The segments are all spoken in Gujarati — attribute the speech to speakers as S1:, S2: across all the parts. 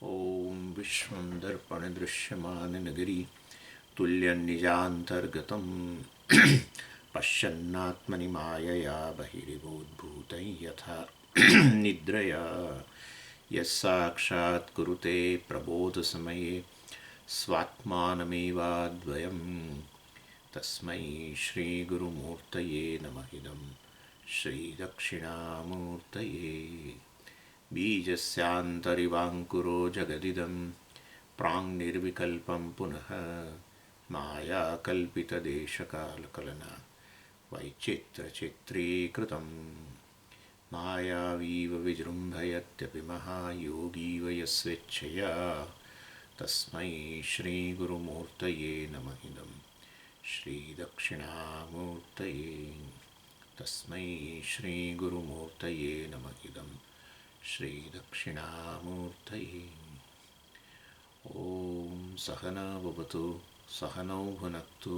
S1: ॐ विश्वं दर्पणदृश्यमाननगरी तुल्यन्निजान्तर्गतं पश्यन्नात्मनि मायया बहिरिवोद्भूतं यथा निद्रया यस्साक्षात् कुरुते प्रबोधसमये स्वात्मानमेवाद्वयं तस्मै श्रीगुरुमूर्तये नमः इदं श्रीदक्षिणामूर्तये बीजस्यान्तरिवाङ्कुरो जगदिदं प्राङ्निर्विकल्पं पुनः मायाकल्पितदेशकालकलना वैचित्रचित्रीकृतं मायावीव विजृम्भयत्यपि महायोगीव यस्वेच्छया तस्मै श्रीगुरुमूर्तये नमः इदं श्रीदक्षिणामूर्तये तस्मै श्रीगुरुमूर्तये नमः इदं श्रीदक्षिणामूर्तये। ॐ सहना भवतु सहनौ भुनक्तु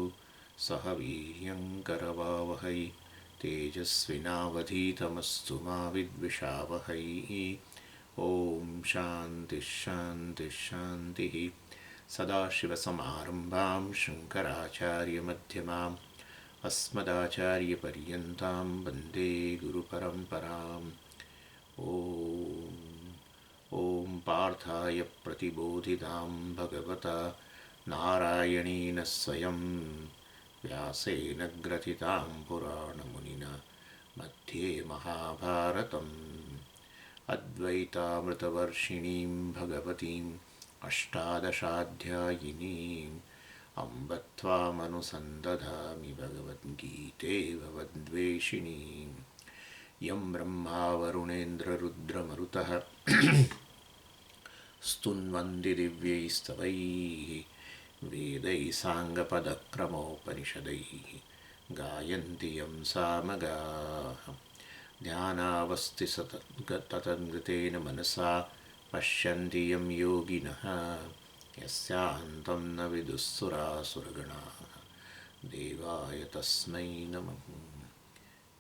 S1: सह वीर्यङ्करवावहै तेजस्विनावधीतमस्तु मा विद्विषावहै। ॐ शान्तिः शान्तिः शान्तिः। सदाशिवसमारम्भां शङ्कराचार्यमध्यमाम् अस्मदाचार्यपर्यन्तां वन्दे गुरुपरम्पराम्। ॐ पार्थाय प्रतिबोधितां भगवता नारायणेन स्वयं व्यासेन ग्रथितां पुराणमुनिना मध्ये महाभारतम् अद्वैतामृतवर्षिणीं भगवतीम् अष्टादशाध्यायिनीम् अम्ब त्वामनुसन्दधामि भगवद्गीते भवद्वेषिणीम्। यं ब्रह्मा वरुणेन्द्ररुद्रमरुतः स्तुन्वन्ति दिव्यैस्तवैः वेदैः साङ्गपदक्रमोपनिषदैः गायन्ति यं सामगाः। ध्यानावस्थिततन्मृतेन मनसा पश्यन्ति यं योगिनः यस्यान्तं न विदुःसुरासुरगणाः। देवाय तस्मै नमः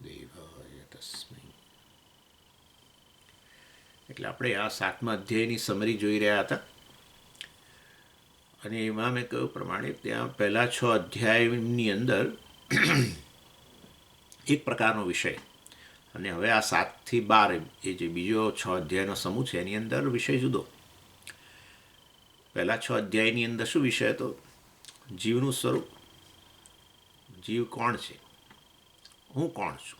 S1: देवाय तस्मै। એટલે આપણે આ 7મા અધ્યાયની સમરી જોઈ રહ્યા હતા અને એમાં મેં કહ્યું પ્રમાણે ત્યાં પહેલા 6 અધ્યાયની અંદર એક પ્રકારનો વિષય અને હવે આ 7 થી 12 એ જે બીજો 6 અધ્યાયનો સમૂહ છે એની અંદર વિષય જુદો. પહેલા 6 અધ્યાયની અંદર શું વિષય હતો? જીવનું સ્વરૂપ, જીવ કોણ છે, હું કોણ છું,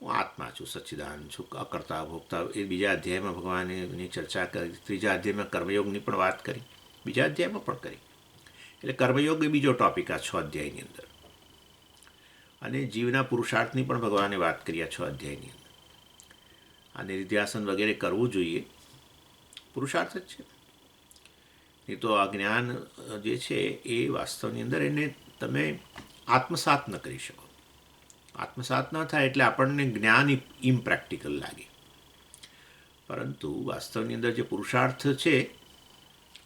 S1: હું આત્મા છું, સચ્ચિદાનંદ છું, અકર્તા ભોગતા. એ બીજા અધ્યાયમાં ભગવાને એની ચર્ચા કરી. ત્રીજા અધ્યાયમાં કર્મયોગની પણ વાત કરી, બીજા અધ્યાયમાં પણ કરી. એટલે કર્મયોગ એ બીજો ટોપિક આ 6 અધ્યાયની અંદર. અને જીવના પુરુષાર્થની પણ ભગવાને વાત કરી આ 6 અધ્યાયની અંદર. આ નિધિધ્યાસન વગેરે કરવું જોઈએ, પુરુષાર્થ જ છે. નહીં તો આ જ્ઞાન જે છે એ વાસ્તવની અંદર એને તમે આત્મસાત ન કરી શકો. આત્મસાત ન થાય એટલે આપણને જ્ઞાન ઇમ્પ્રેક્ટિકલ લાગે. પરંતુ વાસ્તવની અંદર જે પુરુષાર્થ છે,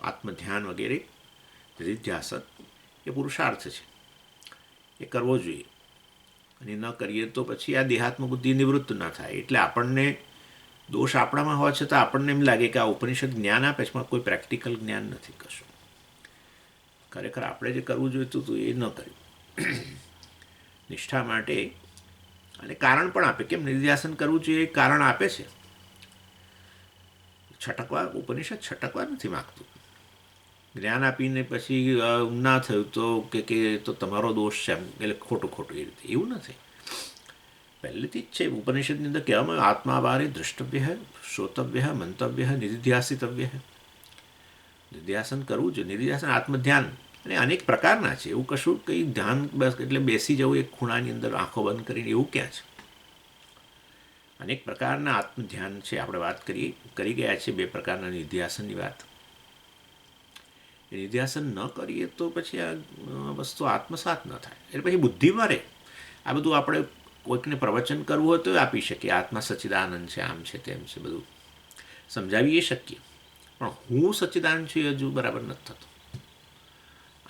S1: આત્મધ્યાન વગેરે નિધિધ્યાસન, એ પુરુષાર્થ છે, એ કરવો જોઈએ. અને ન કરીએ તો પછી આ દેહાત્મ બુદ્ધિ નિવૃત્ત ના થાય. એટલે આપણને દોષ આપણામાં હોવા છતાં આપણને એમ લાગે કે આ ઉપનિષદ જ્ઞાન આપે છે પણ કોઈ પ્રેક્ટિકલ જ્ઞાન નથી કશું. ખરેખર આપણે જે કરવું જોઈતું હતું એ ન કર્યું. નિષ્ઠા માટે અને કારણ પણ આપે. કેમ નિધિધ્યાસન કરવું જોઈએ? કારણ આપે છે. છટકવા, ઉપનિષદ છટકવા નથી માગતું. જ્ઞાન આપીને પછી ના થયું તો કે તો તમારો દોષ છે એટલે ખોટું ખોટું એ રીતે એવું નથી. પહેલેથી જ છે ઉપનિષદની અંદર કહેવામાં આવ્યું આત્માવારે દ્રષ્ટવ્ય, શ્રોતવ્ય, મંતવ્ય, નિધિધ્યાસિતવ્ય. નિધિધ્યાસન કરવું જોઈએ. નિધિધ્યાસન આત્મધ્યાન અને અનેક પ્રકારના છે. એવું કશું કંઈ ધ્યાન બસ એટલે બેસી જવું એક ખૂણાની અંદર આંખો બંધ કરીને એવું ક્યાં છે? અનેક પ્રકારના આત્મધ્યાન છે. આપણે વાત કરી ગયા છીએ 2 પ્રકારના નિધિધ્યાસનની વાત. એ નિધિધ્યાસન ન કરીએ તો પછી આ વસ્તુ આત્મસાત ન થાય. એટલે પછી બુદ્ધિ મરે. આ બધું આપણે કોઈકને પ્રવચન કરવું હોય તો આપી શકીએ. આત્મા સચ્ચિદાનંદ છે, આમ છે, તેમ છે, બધું સમજાવી શકીએ. પણ હું સચ્ચિદાનંદ છું એ હજુ બરાબર નથી થતું.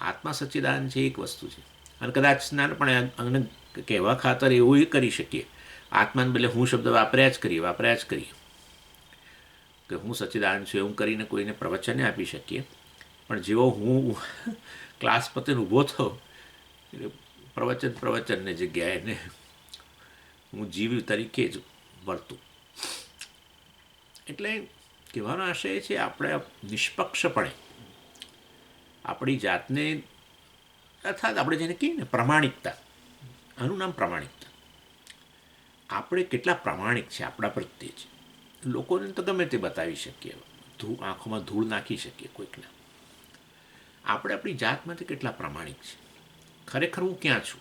S1: આત્મા સચ્ચિદાનંદ છે એક વસ્તુ છે. અને કદાચ નાનપણે અને કહેવા ખાતર એવું કરી શકીએ, આત્માને બદલે હું શબ્દ વાપર્યા જ કરીએ. કે હું સચ્ચિદાનંદ છું એવું કરીને કોઈને પ્રવચને આપી શકીએ, પણ જેવો હું ક્લાસ પતે ઊભો થયો એટલે પ્રવચનની જગ્યાએ એને હું જીવ તરીકે જ વર્તું. એટલે કહેવાનો આશય છે આપણે નિષ્પક્ષપણે આપણી જાતને, અર્થાત આપણે જેને કહીએ ને પ્રમાણિકતા, આનું નામ પ્રમાણિકતા. આપણે કેટલા પ્રામાણિક છે આપણા પ્રત્યે જ. લોકોને તો ગમે તે બતાવી શકીએ, આંખોમાં ધૂળ નાખી શકીએ કોઈકને. આપણે આપણી જાતમાંથી કેટલા પ્રામાણિક છે. ખરેખર હું ક્યાં છું?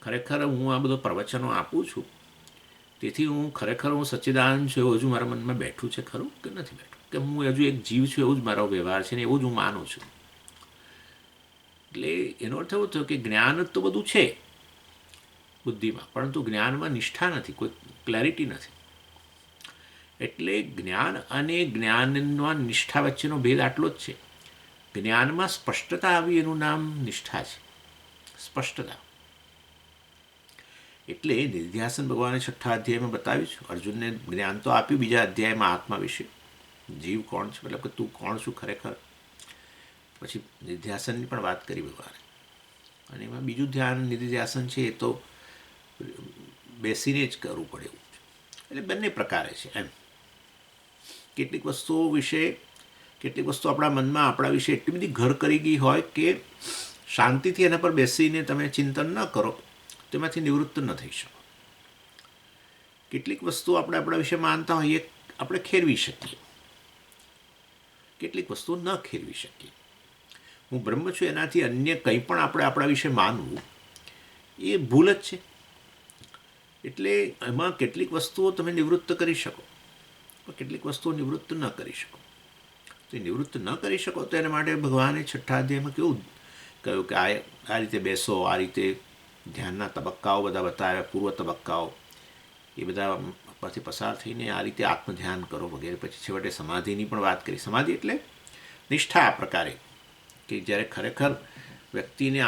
S1: ખરેખર હું આ બધો પ્રવચનો આપું છું તેથી હું ખરેખર હું સચ્ચિદાનંદ છું એવું હજુ મારા મનમાં બેઠું છે ખરું કે નથી બેઠું? કે હું હજુ એક જીવ છું એવું જ મારો વ્યવહાર છે ને એવું જ હું માનું છું? એટલે એનો અર્થ એવો થયો કે જ્ઞાન તો બધું છે બુદ્ધિમાં, પરંતુ જ્ઞાનમાં નિષ્ઠા નથી, કોઈ ક્લેરિટી નથી. એટલે જ્ઞાન અને જ્ઞાનમાં નિષ્ઠા વચ્ચેનો ભેદ આટલો જ છે. જ્ઞાનમાં સ્પષ્ટતા આવી એનું નામ નિષ્ઠા છે, સ્પષ્ટતા. એટલે નિધ્યાસન ભગવાને 6થા અધ્યાયમાં બતાવ્યું છે. અર્જુનને જ્ઞાન તો આપ્યું બીજા અધ્યાયમાં આત્મા વિશે, જીવ કોણ છે, મતલબ કે તું કોણ છું ખરેખર. પછી નિધ્યાસનની પણ વાત કરી ભગવાને. અને એમાં બીજું ધ્યાન નિધ્યાસન છે એ તો બેસીને જ કરવું પડે એવું છે. એટલે બંને પ્રકારે છે એમ. કેટલીક વસ્તુ આપણા મનમાં આપણા વિશે એટલી બધી ઘર કરી ગઈ હોય કે શાંતિથી એના પર બેસીને તમે ચિંતન ન કરો તેમાંથી નિવૃત્ત ન થઈ શકો. કેટલીક વસ્તુ આપણે આપણા વિશે માનતા હોઈએ આપણે ખેરવી શકીએ, કેટલીક વસ્તુ ન ખેરવી શકીએ. હું બ્રહ્મ છું એનાથી અન્ય કંઈ પણ આપણે આપણા વિશે માનવું એ ભૂલ જ છે. એટલે એમાં કેટલીક વસ્તુઓ તમે નિવૃત્ત કરી શકો, પણ કેટલીક વસ્તુઓ નિવૃત્ત ન કરી શકો. તો નિવૃત્ત ન કરી શકો તો એના માટે ભગવાને 6થા અધ્યાયમાં કેવું કહ્યું કે આ રીતે બેસો, આ રીતે ધ્યાનના તબક્કાઓ બધા બતાવ્યા, પૂર્વ તબક્કાઓ એ બધા પરથી પસાર થઈને આ રીતે આત્મધ્યાન કરો વગેરે. પછી છેવટે સમાધિની પણ વાત કરી. સમાધિ એટલે નિષ્ઠા આ પ્રકારે કે જ્યારે ખરેખર વ્યક્તિને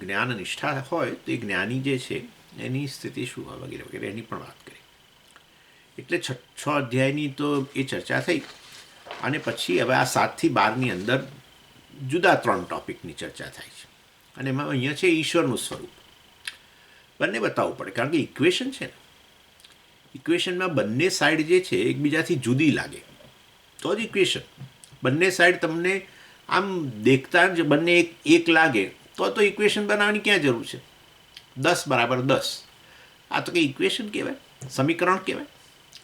S1: જ્ઞાન નિષ્ઠા હોય તો એ જ્ઞાની જે છે એની સ્થિતિ શું હોય વગેરે વગેરે એની પણ વાત કરી. એટલે 6 અધ્યાયની તો એ ચર્ચા થઈ. અને પછી હવે આ 7થી 12ની અંદર જુદા 3 ટૉપિકની ચર્ચા થાય છે. અને એમાં અહીંયા છે ઈશ્વરનું સ્વરૂપ. બંને બતાવવું પડે, કારણ કે ઇક્વેશન છે ને, ઇક્વેશનમાં બંને સાઈડ જે છે એકબીજાથી જુદી લાગે તો જ ઇક્વેશન. બંને સાઈડ તમને આમ દેખતા જ બંને એક લાગે તો ઇક્વેશન બનાવવાની ક્યાં જરૂર છે? 10 = 10 આ તો કંઈ ઇક્વેશન કહેવાય, સમીકરણ કહેવાય.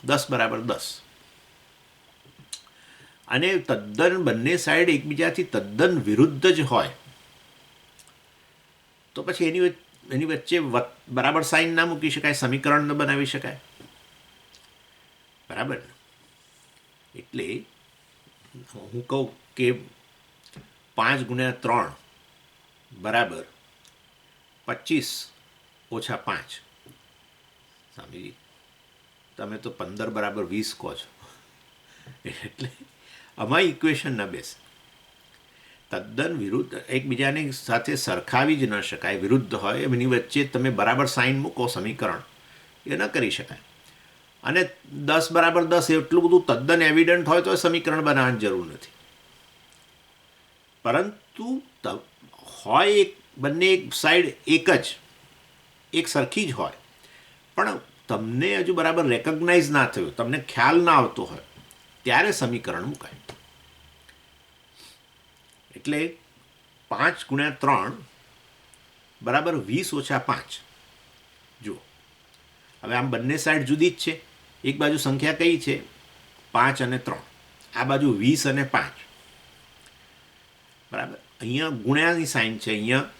S1: 10 = 10 અને તદ્દન બંને સાઈડ એકબીજાથી તદ્દન વિરુદ્ધ જ હોય તો પછી એની વચ્ચે બરાબર સાઇન ના મૂકી શકાય, સમીકરણ ન બનાવી શકાય. બરાબર. એટલે હું કહું કે 5 × 3 = 25 - 5. સ્વામીજી તમે તો 15 = 20 કહો છો. એટલે આમાં ઇક્વેશન ન બેસે. તદ્દન વિરુદ્ધ, એકબીજાની સાથે સરખાવી જ ન શકાય, વિરુદ્ધ હોય એમની વચ્ચે તમે બરાબર સાઇન મૂકો સમીકરણ એ ન કરી શકાય. અને 10 = 10 એટલું બધું તદ્દન એવિડન્ટ હોય તો સમીકરણ બનાવવાની જરૂર નથી. પરંતુ હોય બંને એક સાઈડ એક સરખી જ હોય પણ તમને હજુ બરાબર રેકગ્નાઇઝ ના થયું, તમને ખ્યાલ ના આવતો હોય ત્યારે સમીકરણ મુકાય. એટલે 5 × 3 = 20 - 5. જુઓ હવે આમ બંને સાઈડ જુદી જ છે. એક બાજુ સંખ્યા કઈ છે? 5 અને 3. આ બાજુ 20 અને 5. બરાબર. અહીંયા ગુણ્યાની સાઇન છે, અહીંયા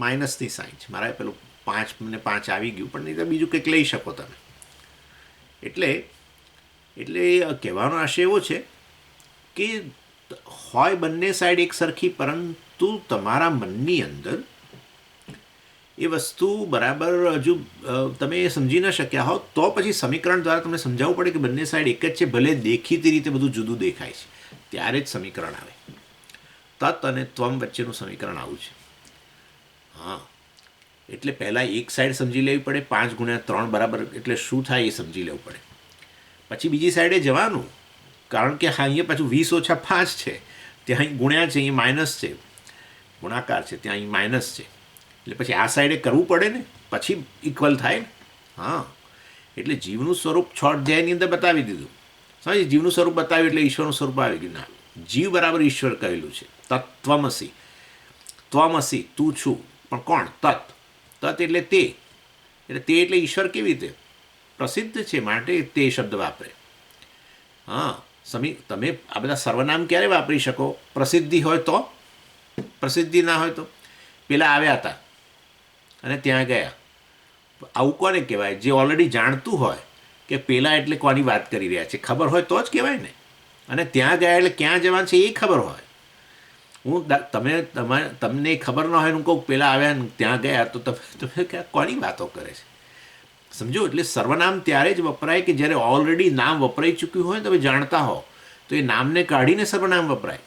S1: માઇનસની સાઇન છે. મારા પેલું 5 અને 5 આવી ગયું, પણ નહીં તો બીજું કંઈક લઈ શકો તમે. એટલે કહેવાનો આશય એવો છે કે હોય બંને સાઈડ એક સરખી, પરંતુ તમારા મનની અંદર એ વસ્તુ બરાબર હજુ તમે સમજી ન શક્યા હો તો પછી સમીકરણ દ્વારા તમને સમજાવવું પડે કે બંને સાઈડ એક જ છે, ભલે દેખીતી રીતે બધું જુદું દેખાય છે, ત્યારે જ સમીકરણ આવે. તત અને ત્વમ વચ્ચેનું સમીકરણ આવું છે. હા, એટલે પહેલાં એક સાઈડ સમજી લેવી પડે. 5 × 3 = એટલે શું થાય એ સમજી લેવું પડે. પછી બીજી સાઈડે જવાનું કારણ કે હા અહીંયા પાછું 20 - 5 છે, ત્યાં અહીં ગુણ્યા છે, અહીં માઇનસ છે, ગુણાકાર છે, ત્યાં અહીં માઇનસ છે. એટલે પછી આ સાઈડે કરવું પડે ને, પછી ઇક્વલ થાય ને. હા, એટલે જીવનું સ્વરૂપ 6 અધ્યાયની અંદર બતાવી દીધું. સમજ, જીવનું સ્વરૂપ બતાવ્યું એટલે ઈશ્વરનું સ્વરૂપ આવી ગયું. ના, જીવ બરાબર ઈશ્વર કહેલું છે. તત્વમસી, ત્વમસી તું છું, પણ કોણ? તત. તત એટલે તે. એટલે તે એટલે ઈશ્વર કેવી રીતે પ્રસિદ્ધ છે, માટે તે શબ્દ વાપરે. હા, તમે આ બધા સર્વનામ ક્યારે વાપરી શકો? પ્રસિદ્ધિ હોય તો. પ્રસિદ્ધિ ના હોય તો. પેલા આવ્યા હતા અને ત્યાં ગયા, આવું કોને કહેવાય? જે ઓલરેડી જાણતું હોય કે પેલા એટલે કોની વાત કરી રહ્યા છે, ખબર હોય તો જ કહેવાય ને. અને ત્યાં ગયા એટલે ક્યાં જવાનું છે એ ખબર હોય. તમને ખબર ન હોય, હું કહું પેલા આવ્યા ને ત્યાં ગયા, તો તમે કોની વાતો કરે છે? સમજો. એટલે સર્વનામ ત્યારે જ વપરાય કે જ્યારે ઓલરેડી નામ વપરાઈ ચૂક્યું હોય, તમે જાણતા હો તો એ નામને કાઢીને સર્વનામ વપરાય.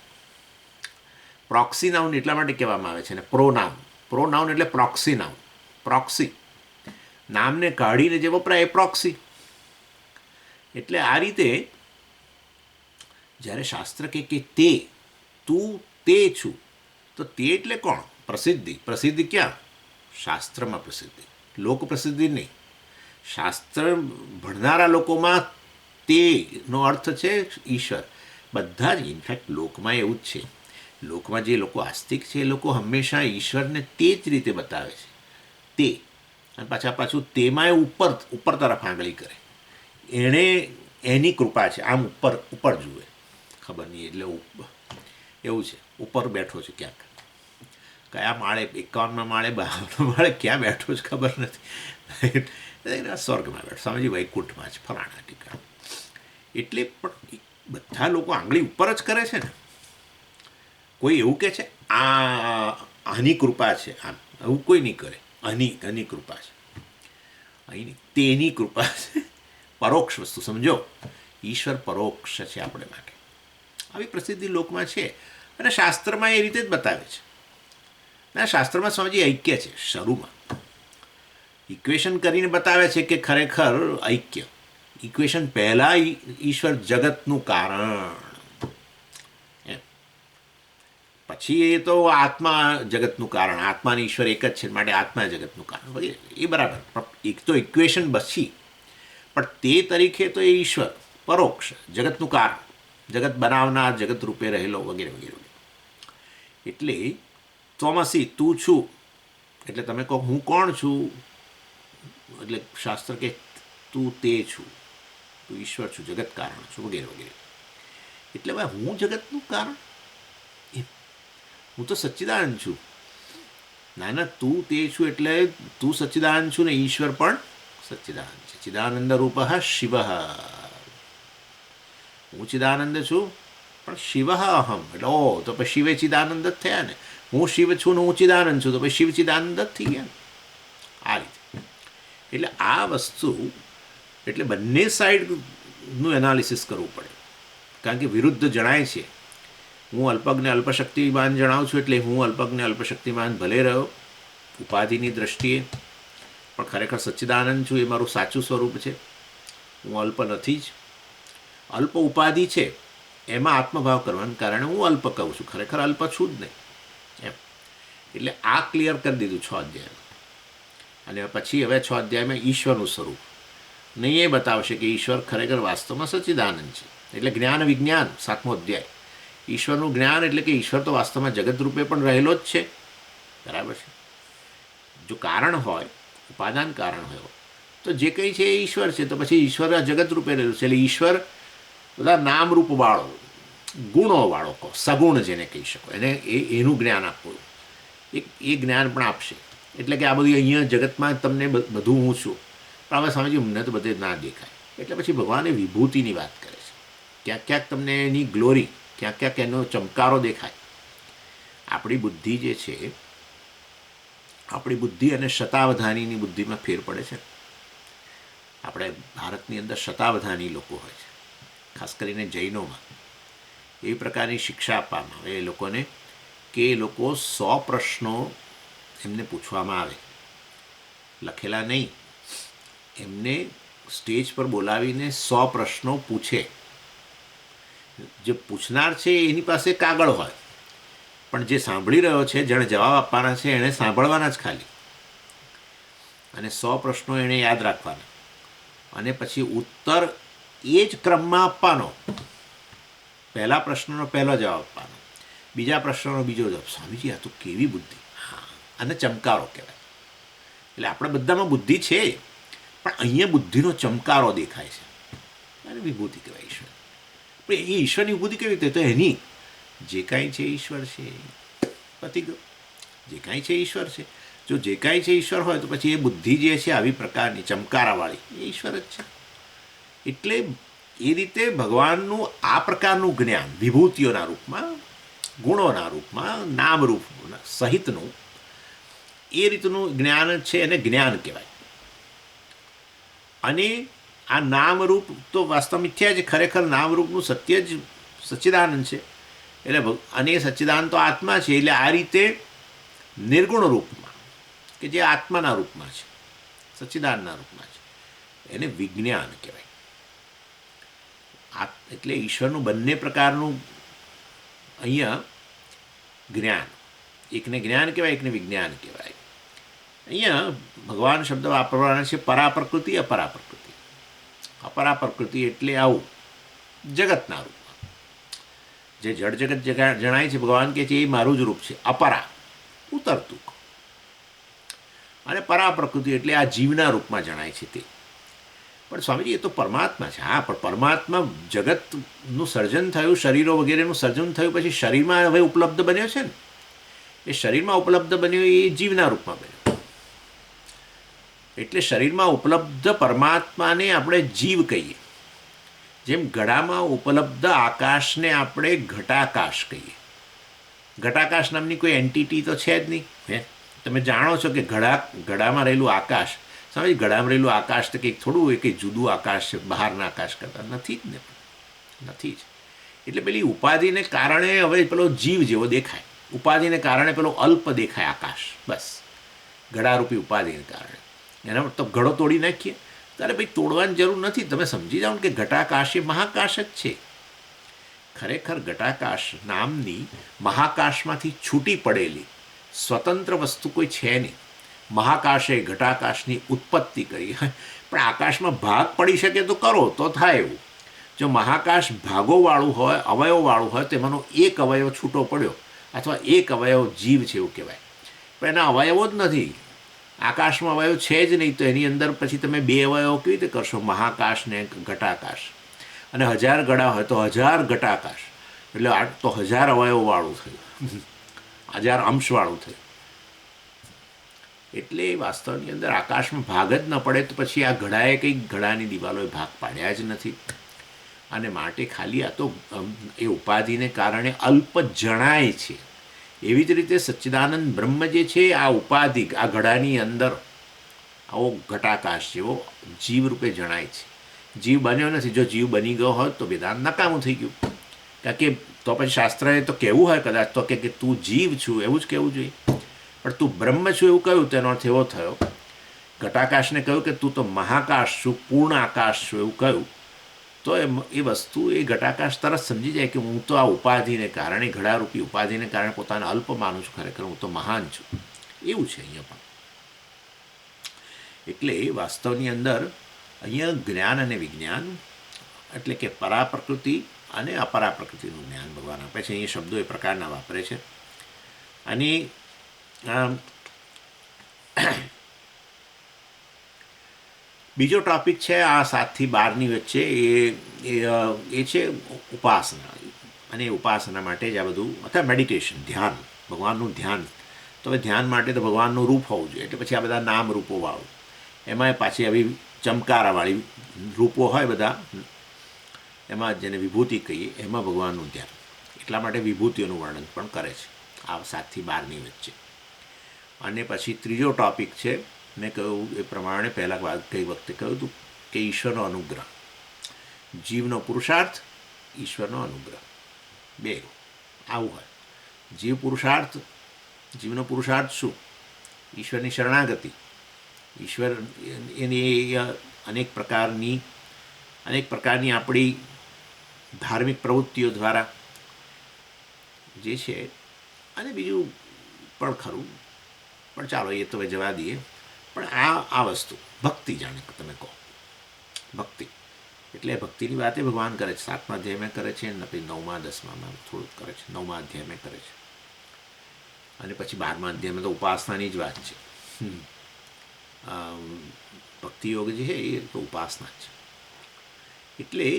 S1: પ્રોક્સી નાઉન એટલા માટે કહેવામાં આવે છે ને પ્રોનાઉન. પ્રોનાઉન એટલે પ્રોક્સી નાઉન. પ્રોક્સી નામને કાઢીને જે વપરાય એ પ્રોક્સી. એટલે આ રીતે જ્યારે શાસ્ત્ર કે તે, તું તે છું, તો તે એટલે કોણ? પ્રસિદ્ધિ. પ્રસિદ્ધિ ક્યાં? શાસ્ત્રમાં પ્રસિદ્ધિ, લોક પ્રસિદ્ધિ નહીં. શાસ્ત્ર ભણનારા લોકોમાં તેનો અર્થ છે ઈશ્વર. બધા જ ઇનફેક્ટ લોકમાં એવું જ છે. લોકમાં જે લોકો આસ્તિક છે એ લોકો હંમેશા ઈશ્વરને તે જ રીતે બતાવે છે, તે. અને પાછું તેમાં ઉપર તરફ આંગળી કરે. એની કૃપા છે, આમ ઉપર જુએ. ખબર નહીં, એટલે એવું છે, ઉપર બેઠો છે ક્યાંક. કયા માળે? 51મા માળે, 52મા માળે, ક્યાં બેઠો છે ખબર નથી. સ્વર્ગમાં બેઠો, સમજી, વૈકુંઠમાં છે, ફલાણા ટીકા. એટલે પણ બધા લોકો આંગળી ઉપર જ કરે છે ને. કોઈ એવું કહે છે આની કૃપા છે, આમ એવું કોઈ નહીં કરે. આની કૃપા છે, અહીં તેની કૃપા છે. પરોક્ષ વસ્તુ સમજો. ઈશ્વર પરોક્ષ છે આપણે માટે. આવી પ્રસિદ્ધિ લોકમાં છે અને શાસ્ત્રમાં એ રીતે જ બતાવે છે. ના, શાસ્ત્રમાં સમજી ઐક્ય છે. શરૂમાં ઇક્વેશન કરીને બતાવે છે કે ખરેખર ઐક્ય. ઇક્વેશન પહેલાં ઈશ્વર જગતનું કારણ, પછી એ તો આત્મા જગતનું કારણ. આત્મા અને ઈશ્વર એક જ છે, માટે આત્મા જગતનું કારણ વગેરે. એ બરાબર. એક તો ઇક્વેશન બચી, પણ તે તરીકે તો એ ઈશ્વર પરોક્ષ, જગતનું કારણ, જગત બનાવનાર, જગત રૂપે રહેલો વગેરે વગેરે. એટલે ત્વમસી તું છું, એટલે તમે કહો હું કોણ છું? એટલે શાસ્ત્ર કે તું તે છું, તું ઈશ્વર છું, જગત કારણ છું વગેરે વગેરે. એટલે ભાઈ હું જગતનું કારણ? હું તો સચ્ચિદાનંદ છું. ના, તું તે છું એટલે તું સચ્ચિદાનંદ છું ને ઈશ્વર પણ સચ્ચિદાનંદ છે. ચિદાનંદ રૂપ શિવ. હું ચિદાનંદ છું પણ શિવ અહમ. એટલે તો પછી શિવે ચિદાનંદ જ થયા ને. હું શિવ છું ને હું ચિદાનંદ છું, તો પછી શિવ ચિદાનંદ જ થઈ ગયા ને. આ રીતે. એટલે આ વસ્તુ, એટલે બંને સાઈડનું એનાલિસિસ કરવું પડે. કારણ કે વિરુદ્ધ જણાય છે. હું અલ્પજ્ઞ અલ્પશક્તિમાન જણાવું છું, એટલે હું અલ્પજ્ઞ અલ્પશક્તિમાન ભલે રહ્યો ઉપાધિની દ્રષ્ટિએ, પણ ખરેખર સચ્ચિદાનંદ છું. એ મારું સાચું સ્વરૂપ છે. હું અલ્પ નથી જ. અલ્પ ઉપાધિ છે એમાં આત્મભાવ કરવાને કારણે હું અલ્પ કહું છું, ખરેખર અલ્પ છું જ નહીં એમ. એટલે આ ક્લિયર કરી દીધું 6 અધ્યાયમાં. અને પછી હવે 6 અધ્યાયમાં ઈશ્વરનું સ્વરૂપ નહીં એ બતાવશે કે ઈશ્વર ખરેખર વાસ્તવમાં સચ્ચિદાનંદ છે. એટલે જ્ઞાન વિજ્ઞાન 7મો અધ્યાય. ઈશ્વરનું જ્ઞાન એટલે કે ઈશ્વર તો વાસ્તવમાં જગત રૂપે પણ રહેલો જ છે. બરાબર છે. જો કારણ હોય, ઉપાદાન કારણ હોય, તો જે કંઈ છે એ ઈશ્વર છે. તો પછી ઈશ્વર આ જગત રૂપે રહેલું છે. એટલે ઈશ્વર બધા નામરૂપવાળો, ગુણોવાળો કહો, સગુણ જેને કહી શકો, એને એનું જ્ઞાન આપવું, એ જ્ઞાન પણ આપશે. એટલે કે આ બધું અહીંયા જગતમાં તમને બધું હું છું, પણ હવે સમજી મને તો બધે ના દેખાય. એટલે પછી ભગવાને વિભૂતિની વાત કરે છે. ક્યાંક ક્યાંક તમને એની ગ્લોરી, ક્યાંક ક્યાંક એનો ચમકારો દેખાય. આપણી બુદ્ધિ જે છે, આપણી બુદ્ધિ અને શતાવધાનીની બુદ્ધિમાં ફેર પડે છે. આપણે ભારતની અંદર શતાવધાની લોકો હોય છે, ખાસ કરીને જૈનોમાં. એવી પ્રકારની શિક્ષા આપવામાં આવે એ લોકોને કે એ લોકો 100 પ્રશ્નો એમને પૂછવામાં આવે, લખેલા નહીં, એમને સ્ટેજ પર બોલાવીને 100 પ્રશ્નો પૂછે. જે પૂછનાર છે એની પાસે કાગળ હોય, પણ જે સાંભળી રહ્યો છે, જેણે જવાબ આપવાના છે, એણે સાંભળવાના જ ખાલી, અને 100 પ્રશ્નો એણે યાદ રાખવાના, અને પછી ઉત્તર એ જ ક્રમમાં આપવાનો. પહેલા પ્રશ્નનો પહેલો જવાબ આપવાનો, બીજા પ્રશ્નનો બીજો જવાબ. સ્વામીજી, આ તો કેવી બુદ્ધિ! હા, અને ચમકારો કહેવાય. એટલે આપણે બધામાં બુદ્ધિ છે, પણ અહીંયા બુદ્ધિનો ચમકારો દેખાય છે, અને વિભૂતિ કહેવાય ઈશ્વર. પણ એ ઈશ્વરની વિભૂતિ કેવી રીતે? તો એની જે કાંઈ છે ઈશ્વર છે, પતી ગયો. જે કાંઈ છે ઈશ્વર છે. જો જે કાંઈ છે ઈશ્વર હોય તો પછી એ બુદ્ધિ જે છે આવી પ્રકારની ચમકારાવાળી, એ ઈશ્વર જ છે. એટલે એ રીતે ભગવાનનું આ પ્રકારનું જ્ઞાન વિભૂતિઓના રૂપમાં, ગુણોના રૂપમાં, નામરૂપ સહિતનું એ રીતનું જ્ઞાન છે, એને જ્ઞાન કહેવાય. અને આ નામરૂપ તો વાસ્તવ મિથ્યા છે. ખરેખર નામરૂપનું સત્ય જ સચ્ચિદાનંદ છે. એટલે અને એ સચ્ચિદાનંદ તો આત્મા છે. એટલે આ રીતે નિર્ગુણ રૂપમાં, કે જે આત્માના રૂપમાં છે, સચ્ચિદાનંદના રૂપમાં છે, એને વિજ્ઞાન કહેવાય. એટલે ઈશ્વરનું બંને પ્રકારનું અહીંયા જ્ઞાન, એકને જ્ઞાન કહેવાય, એકને વિજ્ઞાન કહેવાય. અહીંયા ભગવાન શબ્દ વાપરવાના છે પરાપ્રકૃતિ, અપરાપ્રકૃતિ. અપરાપ્રકૃતિ એટલે આવું જગતના રૂપમાં જે જળ જગત જણાય છે, ભગવાન કહે છે એ મારું જ રૂપ છે, અપરા ઉતરતું. અને પરાપ્રકૃતિ એટલે આ જીવના રૂપમાં જણાય છે તે. પણ સ્વામીજી, એ તો પરમાત્મા છે. હા, પણ પરમાત્મા જગતનું સર્જન થયું, શરીરો વગેરેનું સર્જન થયું, પછી શરીરમાં હવે ઉપલબ્ધ બન્યો છે ને, એ શરીરમાં ઉપલબ્ધ બન્યો એ જીવના રૂપમાં બન્યો. એટલે શરીરમાં ઉપલબ્ધ પરમાત્માને આપણે જીવ કહીએ. જેમ ઘડામાં ઉપલબ્ધ આકાશને આપણે ઘટાકાશ કહીએ. ઘટાકાશ નામની કોઈ એન્ટિટી તો છે જ નહીં. તમે જાણો છો કે ઘડામાં રહેલું આકાશ, સમજ, ઘડામાં રહેલું આકાશ તો કંઈક થોડું હોય, કંઈક જુદું આકાશ છે બહારના આકાશ કરતાં. નથી જ ને, નથી જ. એટલે પેલી ઉપાધિને કારણે હવે પેલો જીવ જેવો દેખાય, ઉપાધિને કારણે પેલો અલ્પ દેખાય આકાશ, બસ. ઘડારૂપી ઉપાધિને કારણે એના તો ઘડો તોડી નાખીએ, ત્યારે ભાઈ તોડવાની જરૂર નથી. તમે સમજી જાઓ કે ઘટાકાશ એ મહાકાશ જ છે. ખરેખર ઘટાકાશ નામની મહાકાશમાંથી છૂટી પડેલી સ્વતંત્ર વસ્તુ કોઈ છે નહીં. મહાકાશે ઘટાકાશની ઉત્પત્તિ કરી, પણ આકાશમાં ભાગ પડી શકે તો કરો તો થાય એવું. જો મહાકાશ ભાગોવાળું હોય, અવયવવાળું હોય, તો એમાંનો એક અવયવ છૂટો પડ્યો અથવા એક અવયવ જીવ છે એવું કહેવાય. પણ એના અવયવો જ નથી. આકાશમાં અવયવ છે જ નહીં, તો એની અંદર પછી તમે બે અવયવો કેવી રીતે કરશો? મહાકાશ ને ઘટાકાશ. અને 1000 ઘડા હોય તો 1000 ઘટાકાશ, એટલે આ તો 1000 અવયવવાળું થયું, 1000 અંશવાળું થયું. એટલે વાસ્તવની અંદર આકાશમાં ભાગ જ ન પડે તો પછી આ ઘડાએ કંઈક ઘડાની દિવાલોએ ભાગ પાડ્યા જ નથી. અને માટે ખાલી આ તો એ ઉપાધિને કારણે અલ્પ જણાય છે. એવી જ રીતે સચ્ચિદાનંદ બ્રહ્મ જે છે, આ ઉપાધિ, આ ઘડાની અંદર આવો ઘટાકાશ જેવો જીવ રૂપે જણાય છે. જીવ બન્યો નથી. જો જીવ બની ગયો હોત તો વેદાંત નકામું થઈ ગયું. કારણ કે તો પછી શાસ્ત્રએ તો કહેવું હોય કદાચ તો કે તું જીવ છું એવું જ કહેવું જોઈએ, પણ તું બ્રહ્મ છું એવું કહ્યું, તેનો અર્થ એવો થયો. ઘટાકાશને કહ્યું કે તું તો મહાકાશ છું, પૂર્ણ આકાશ છું એવું કહ્યું, તો એ વસ્તુ એ ઘટાકાશ તરત સમજી જાય કે હું તો આ ઉપાધિને કારણે, ઘડારૂપી ઉપાધિને કારણે પોતાને અલ્પ માનું છું, ખરેખર હું તો મહાન છું. એવું છે અહીંયા પણ. એટલે વાસ્તવની અંદર અહીંયા જ્ઞાન અને વિજ્ઞાન એટલે કે પરાપ્રકૃતિ અને અપરાપ્રકૃતિનું જ્ઞાન ભગવાન આપે છે. અહીંયા શબ્દો એ પ્રકારના વાપરે છે. અને બીજો ટૉપિક છે આ 7 થી 12ની વચ્ચે, એ છે ઉપાસના. અને ઉપાસના માટે જ આ બધું, અથવા મેડિટેશન, ધ્યાન, ભગવાનનું ધ્યાન. તો હવે ધ્યાન માટે તો ભગવાનનું રૂપ હોવું જોઈએ. એટલે પછી આ બધા નામ રૂપોવાળું, એમાં પાછી આવી ચમકારાવાળી રૂપો હોય બધા, એમાં જેને વિભૂતિ કહીએ, એમાં ભગવાનનું ધ્યાન. એટલા માટે વિભૂતિઓનું વર્ણન પણ કરે છે આ 7 થી 12ની વચ્ચે. અને પછી ત્રીજો ટૉપિક છે, મેં કહ્યું એ પ્રમાણે પહેલાં કઈ વખતે કહ્યું હતું કે ઈશ્વરનો અનુગ્રહ, જીવનો પુરુષાર્થ, ઈશ્વરનો અનુગ્રહ, બે આવું હોય. જીવ પુરુષાર્થ, જીવનો પુરુષાર્થ શું? ઈશ્વરની શરણાગતિ. ઈશ્વર એની અનેક પ્રકારની આપણી ધાર્મિક પ્રવૃત્તિઓ દ્વારા જે છે, અને બીજું પણ ખરું, પણ ચાલો એ તો જવા દઈએ. પણ આ વસ્તુ ભક્તિ, જાણે તમે કહો ભક્તિ, એટલે ભક્તિની વાતે ભગવાન કરે છે. 7મા અધ્યાયમાં કરે છે, અને પછી 9મા 10મામાં થોડુંક કરે છે, 9મા અધ્યાયમાં કરે છે, અને પછી 12મા અધ્યાયમાં તો ઉપાસનાની જ વાત છે. ભક્તિ યોગ જે છે એ તો ઉપાસના જ છે. એટલે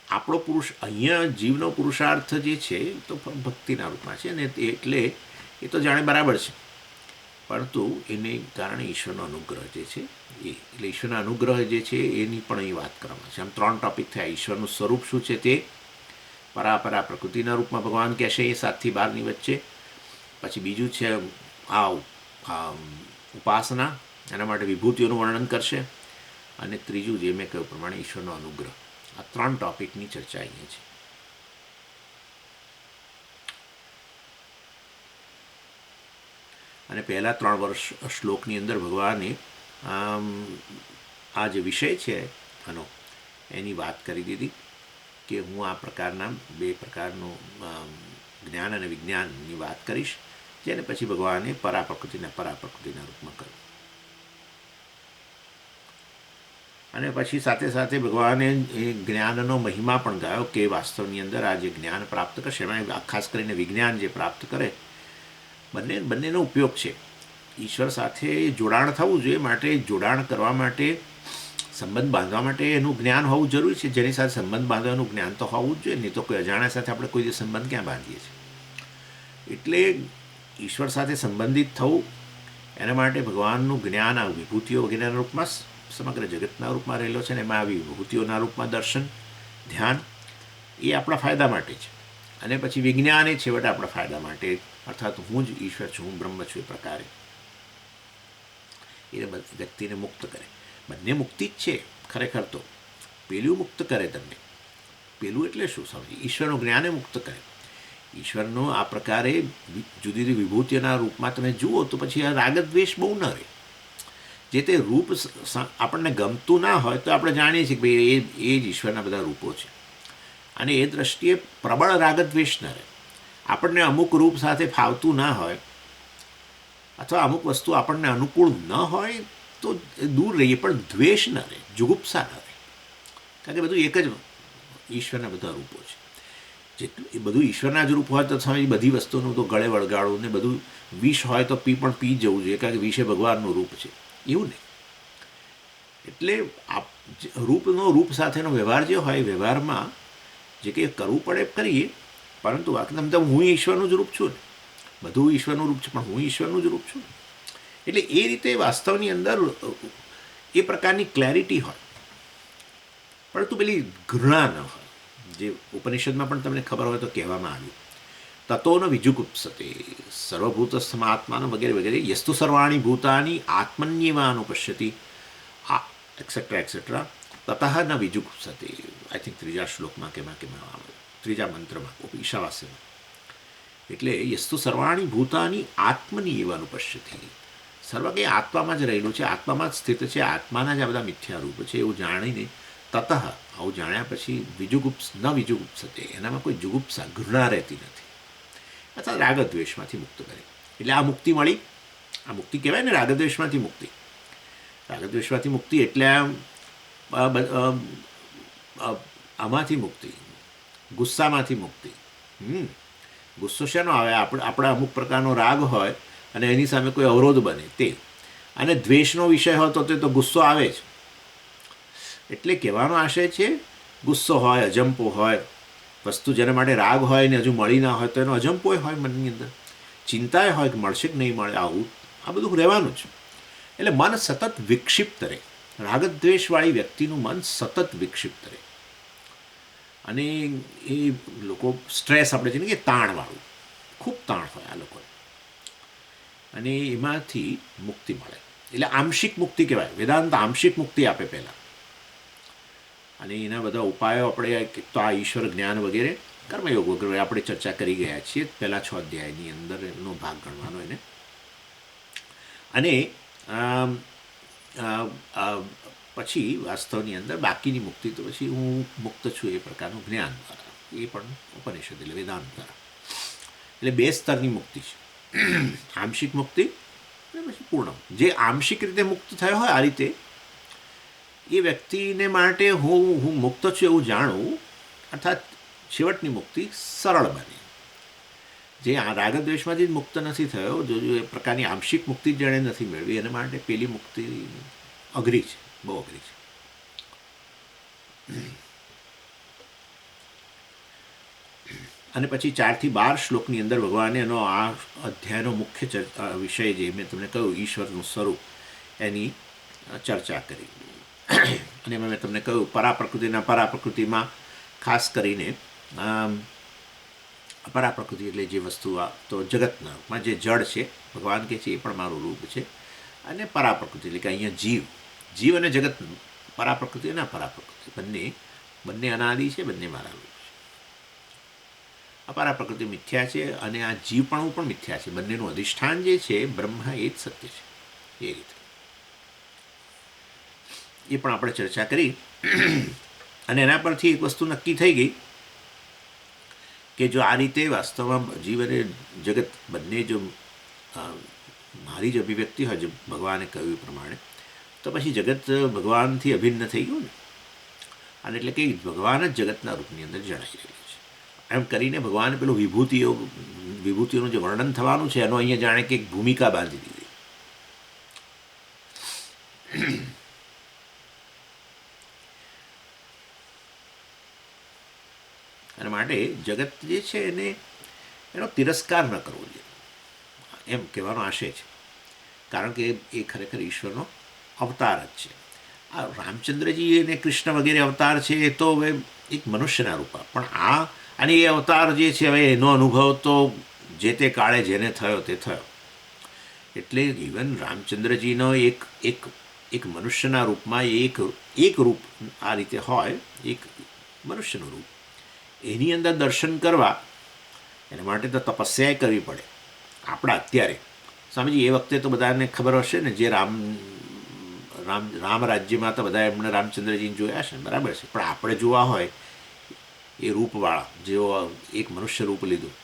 S1: આપણો અહીંયા જીવનો પુરુષાર્થ જે છે તો ભક્તિના રૂપમાં છે, અને એટલે એ તો જાણે બરાબર છે, પરંતુ એને કારણે ઈશ્વરનો અનુગ્રહ જે છે એટલે ઈશ્વરના અનુગ્રહ જે છે એની પણ અહીં વાત કરવામાં છે. આમ 3 ટોપિક થયા. ઈશ્વરનું સ્વરૂપ શું છે તે, પરાપરા પ્રકૃતિના રૂપમાં ભગવાન કહેશે એ 7 થી 12ની વચ્ચે. પછી બીજું છે આ ઉપાસના, એના માટે વિભૂતિઓનું વર્ણન કરશે, અને ત્રીજું જે મેં કહ્યું પ્રમાણે ઈશ્વરનો અનુગ્રહ. આ 3 ટોપિકની ચર્ચા અહીંયા છે. અને પહેલાં 3 શ્લોકની અંદર ભગવાને આ જે વિષય છે આનો, એની વાત કરી દીધી કે હું આ પ્રકારના 2 પ્રકારનું જ્ઞાન અને વિજ્ઞાનની વાત કરીશ, જેને પછી ભગવાને પરાપ્રકૃતિના રૂપમાં કર્યું. અને પછી સાથે સાથે ભગવાને એ જ્ઞાનનો મહિમા પણ ગાયો કે વાસ્તવની અંદર આ જે જ્ઞાન પ્રાપ્ત કરશે, એમાં ખાસ કરીને વિજ્ઞાન જે પ્રાપ્ત કરે, બંનેનો ઉપયોગ છે. ઈશ્વર સાથે જોડાણ થવું જોઈએ, માટે જોડાણ કરવા માટે, સંબંધ બાંધવા માટે એનું જ્ઞાન હોવું જરૂરી છે. જેની સાથે સંબંધ બાંધવાનું જ્ઞાન તો હોવું જ જોઈએ, નહીં તો કોઈ અજાણ્યા સાથે આપણે કોઈ સંબંધ ક્યાં બાંધીએ છીએ. એટલે ઈશ્વર સાથે સંબંધિત થવું, એના માટે ભગવાનનું જ્ઞાન આ વિભૂતિઓ વગેરેના રૂપમાં સમગ્ર જગતના રૂપમાં રહેલો છે, ને એમાં આવી વિભૂતિઓના રૂપમાં દર્શન, ધ્યાન, એ આપણા ફાયદા માટે છે. અને પછી વિજ્ઞાન એ છેવટે આપણા ફાયદા માટે, અર્થાત હું જ ઈશ્વર છું, હું બ્રહ્મ છું, એ પ્રકારે એ વ્યક્તિને મુક્ત કરે. બંને મુક્તિ જ છે ખરેખર તો. પેલું મુક્ત કરે તમને, પેલું એટલે શું સમજી, ઈશ્વરનું જ્ઞાને મુક્ત કરે. ઈશ્વરનો આ પ્રકારે જુદી જુદી વિભૂતિઓના રૂપમાં તમે જુઓ તો પછી આ રાગદ્વેષ બહુ ન રહે. જે તે રૂપ આપણને ગમતું ના હોય તો આપણે જાણીએ છીએ કે ભાઈ એ જ ઈશ્વરના બધા રૂપો છે, અને એ દ્રષ્ટિએ પ્રબળ રાગદ્વેષ ન રહે. આપણને અમુક રૂપ સાથે ફાવતું ના હોય, અથવા અમુક વસ્તુ આપણને અનુકૂળ ન હોય તો દૂર રહીએ, પણ દ્વેષ ન રહે, જુગુપ્સા ન રહે. કારણ કે બધું એક જ ઈશ્વરના બધા રૂપો છે. જેટલું એ બધું ઈશ્વરના જ રૂપ હોય તો સમય બધી વસ્તુનું તો ગળે વળગાડવું, ને બધું વિષ હોય તો પી જવું જોઈએ, કારણ કે વિષ એ ભગવાનનું રૂપ છે, એવું નહીં. એટલે રૂપ સાથેનો વ્યવહાર જે હોય, વ્યવહારમાં જે કંઈ કરવું પડે કરીએ, પરંતુ હું ઈશ્વરનું જ રૂપ છું ને, બધું ઈશ્વરનું રૂપ છે, પણ હું ઈશ્વરનું જ રૂપ છું. એટલે એ રીતે વાસ્તવની અંદર એ પ્રકારની ક્લેરિટી હોય, પરંતુ પેલી ઘૃણા ન હોય. જે ઉપનિષદમાં પણ તમને ખબર હોય તો કહેવામાં આવ્યું, તતો ન વિજુગુપ્સતે સર્વભૂતસ્થમ આત્માનો વગેરે વગેરે, યસ્તુ સર્વાણી ભૂતાની આત્મન્યવાનુપશ્યતિ એક્સેટ્રા તતઃ ન વિજુગુપ્સતે. આઈ થિંક 3જા શ્લોકમાં કેમાં 3જા મંત્રમાં ઈશાવાસ્યમાં. એટલે યસ્તુ સર્વાણી ભૂતાની આત્મની એવાનુપશ્યતિ, સર્વ કંઈ આત્મામાં જ રહેલું છે, આત્મામાં જ સ્થિત છે, આત્માના જ આ બધા મિથ્યા રૂપ છે, એવું જાણીને તતઃ, આવું જાણ્યા પછી ન વિજુગુપ્સતે, એનામાં કોઈ જુગુપ્સા ઘૃણા રહેતી નથી, અથવા રાગદ્વેષમાંથી મુક્ત કરે. એટલે આ મુક્તિ મળી, આ મુક્તિ કહેવાય ને, રાગદ્વેષમાંથી મુક્તિ. રાગદ્વેષમાંથી મુક્તિ એટલે આમાંથી મુક્તિ, ગુસ્સામાંથી મુક્તિ. ગુસ્સો શેનો આવે, આપણા અમુક પ્રકારનો રાગ હોય અને એની સામે કોઈ અવરોધ બને તે, અને દ્વેષનો વિષય હોય તો તે તો ગુસ્સો આવે જ. એટલે કહેવાનો આશય છે, ગુસ્સો હોય, અજંપો હોય, વસ્તુ જેના માટે રાગ હોય ને હજુ મળી ના હોય તો એનો અજંપો હોય મનની અંદર, ચિંતાએ હોય કે મળશે કે નહીં મળે, આ બધું રહેવાનું જ. એટલે મન સતત વિક્ષિપ્ત રહે. રાગદ્વેષવાળી વ્યક્તિનું મન સતત વિક્ષિપ્ત રહે, અને એ લોકો સ્ટ્રેસ આપણે છે ને કે તાણવાળું, ખૂબ તાણ હોય આ લોકોને, અને એમાંથી મુક્તિ મળે. એટલે આંશિક મુક્તિ કહેવાય. વેદાંત આંશિક મુક્તિ આપે પહેલાં, અને એના બધા ઉપાયો આપણે તો આ ઈશ્વર જ્ઞાન વગેરે, કર્મયોગ વગેરે આપણે ચર્ચા કરી ગયા છીએ પહેલાં 6 અધ્યાયની અંદર, એનો ભાગ ગણવાનો એને. અને પછી વાસ્તવની અંદર બાકીની મુક્તિ તો પછી હું મુક્ત છું એ પ્રકારનું જ્ઞાન દ્વારા, એ પણ ઉપનિષદ એટલે વેદાંત દ્વારા. એટલે બે સ્તરની મુક્તિ છે, આંશિક મુક્તિ અને પછી પૂર્ણ. જે આંશિક રીતે મુક્ત થયો હોય આ રીતે, એ વ્યક્તિને માટે હું મુક્ત છું એવું જાણવું, અર્થાત છેવટની મુક્તિ સરળ બને. જે આ રાગદ્વેષમાંથી જ મુક્ત નથી થયો, જો એ પ્રકારની આંશિક મુક્તિ જેણે નથી મેળવી, એના માટે પેલી મુક્તિ અઘરી છે, બહુ અઘરી છે. અને પછી 4 થી 12 શ્લોકની અંદર ભગવાને એનો આ અધ્યાયનો મુખ્ય વિષય જે મેં તમને કહ્યું, ઈશ્વરનું સ્વરૂપ, એની ચર્ચા કરી. અને એમાં મેં તમને કહ્યું પરાપ્રકૃતિમાં ખાસ કરીને પરાપ્રકૃતિ એટલે જે વસ્તુ તો જગતના રૂપમાં જે જળ છે, ભગવાન કહે છે એ પણ મારું રૂપ છે. અને પરાપ્રકૃતિ એટલે કે અહીંયા જીવ અને જગત, પરાપ્રકૃતિ અને પરાપ્રકૃતિ બંને અનાદિ છે, બંને મારા રૂપ છે. અપારા પ્રકૃતિ મિથ્યા છે અને આ જીવપણું પણ મિથ્યા છે. બંનેનું અધિષ્ઠાન જે છે બ્રહ્મ, એ જ સત્ય છે. એ રીતે એ પણ આપણે ચર્ચા કરી. અને એના પરથી એક વસ્તુ નક્કી થઈ ગઈ કે જો આ રીતે વાસ્તવમાં જીવ અને જગત બંને જો મારી જ અભિવ્યક્તિ હોય, જે ભગવાને કહ્યું એ પ્રમાણે, તો પછી જગત ભગવાનથી અભિન્ન થઈ ગયું ને. અને એટલે કે ભગવાન જ જગતના રૂપની અંદર જણાઈ રહ્યું છે. એમ કરીને ભગવાને પેલું વિભૂતિઓનું જે વર્ણન થવાનું છે એનો અહીંયા જાણે કે એક ભૂમિકા બાંધી દીધી. અને માટે જગત જે છે એનો તિરસ્કાર ન કરવો જોઈએ, એમ કહેવાનો આશય છે. કારણ કે એ ખરેખર ઈશ્વરનો અવતાર જ છે. આ રામચંદ્રજી અને કૃષ્ણ વગેરે અવતાર છે એ તો હવે એક મનુષ્યના રૂપા, પણ અને એ અવતાર જે છે હવે એનો અનુભવ તો જે તે કાળે જેને થયો તે થયો. એટલે ઇવન રામચંદ્રજીનો એક મનુષ્યના રૂપમાં એક રૂપ આ રીતે હોય, એક મનુષ્યનું રૂપ, એની અંદર દર્શન કરવા એના માટે તો તપસ્યા કરવી પડે. આપણા અત્યારે સ્વામીજી એ વખતે તો બધાને ખબર હશે ને, જે રામ રાજ્યમાં તો બધા એમણે રામચંદ્રજીને જોયા છે, બરાબર છે. પણ આપણે જોવા હોય એ રૂપવાળા, જેઓ એક મનુષ્ય રૂપ લીધું,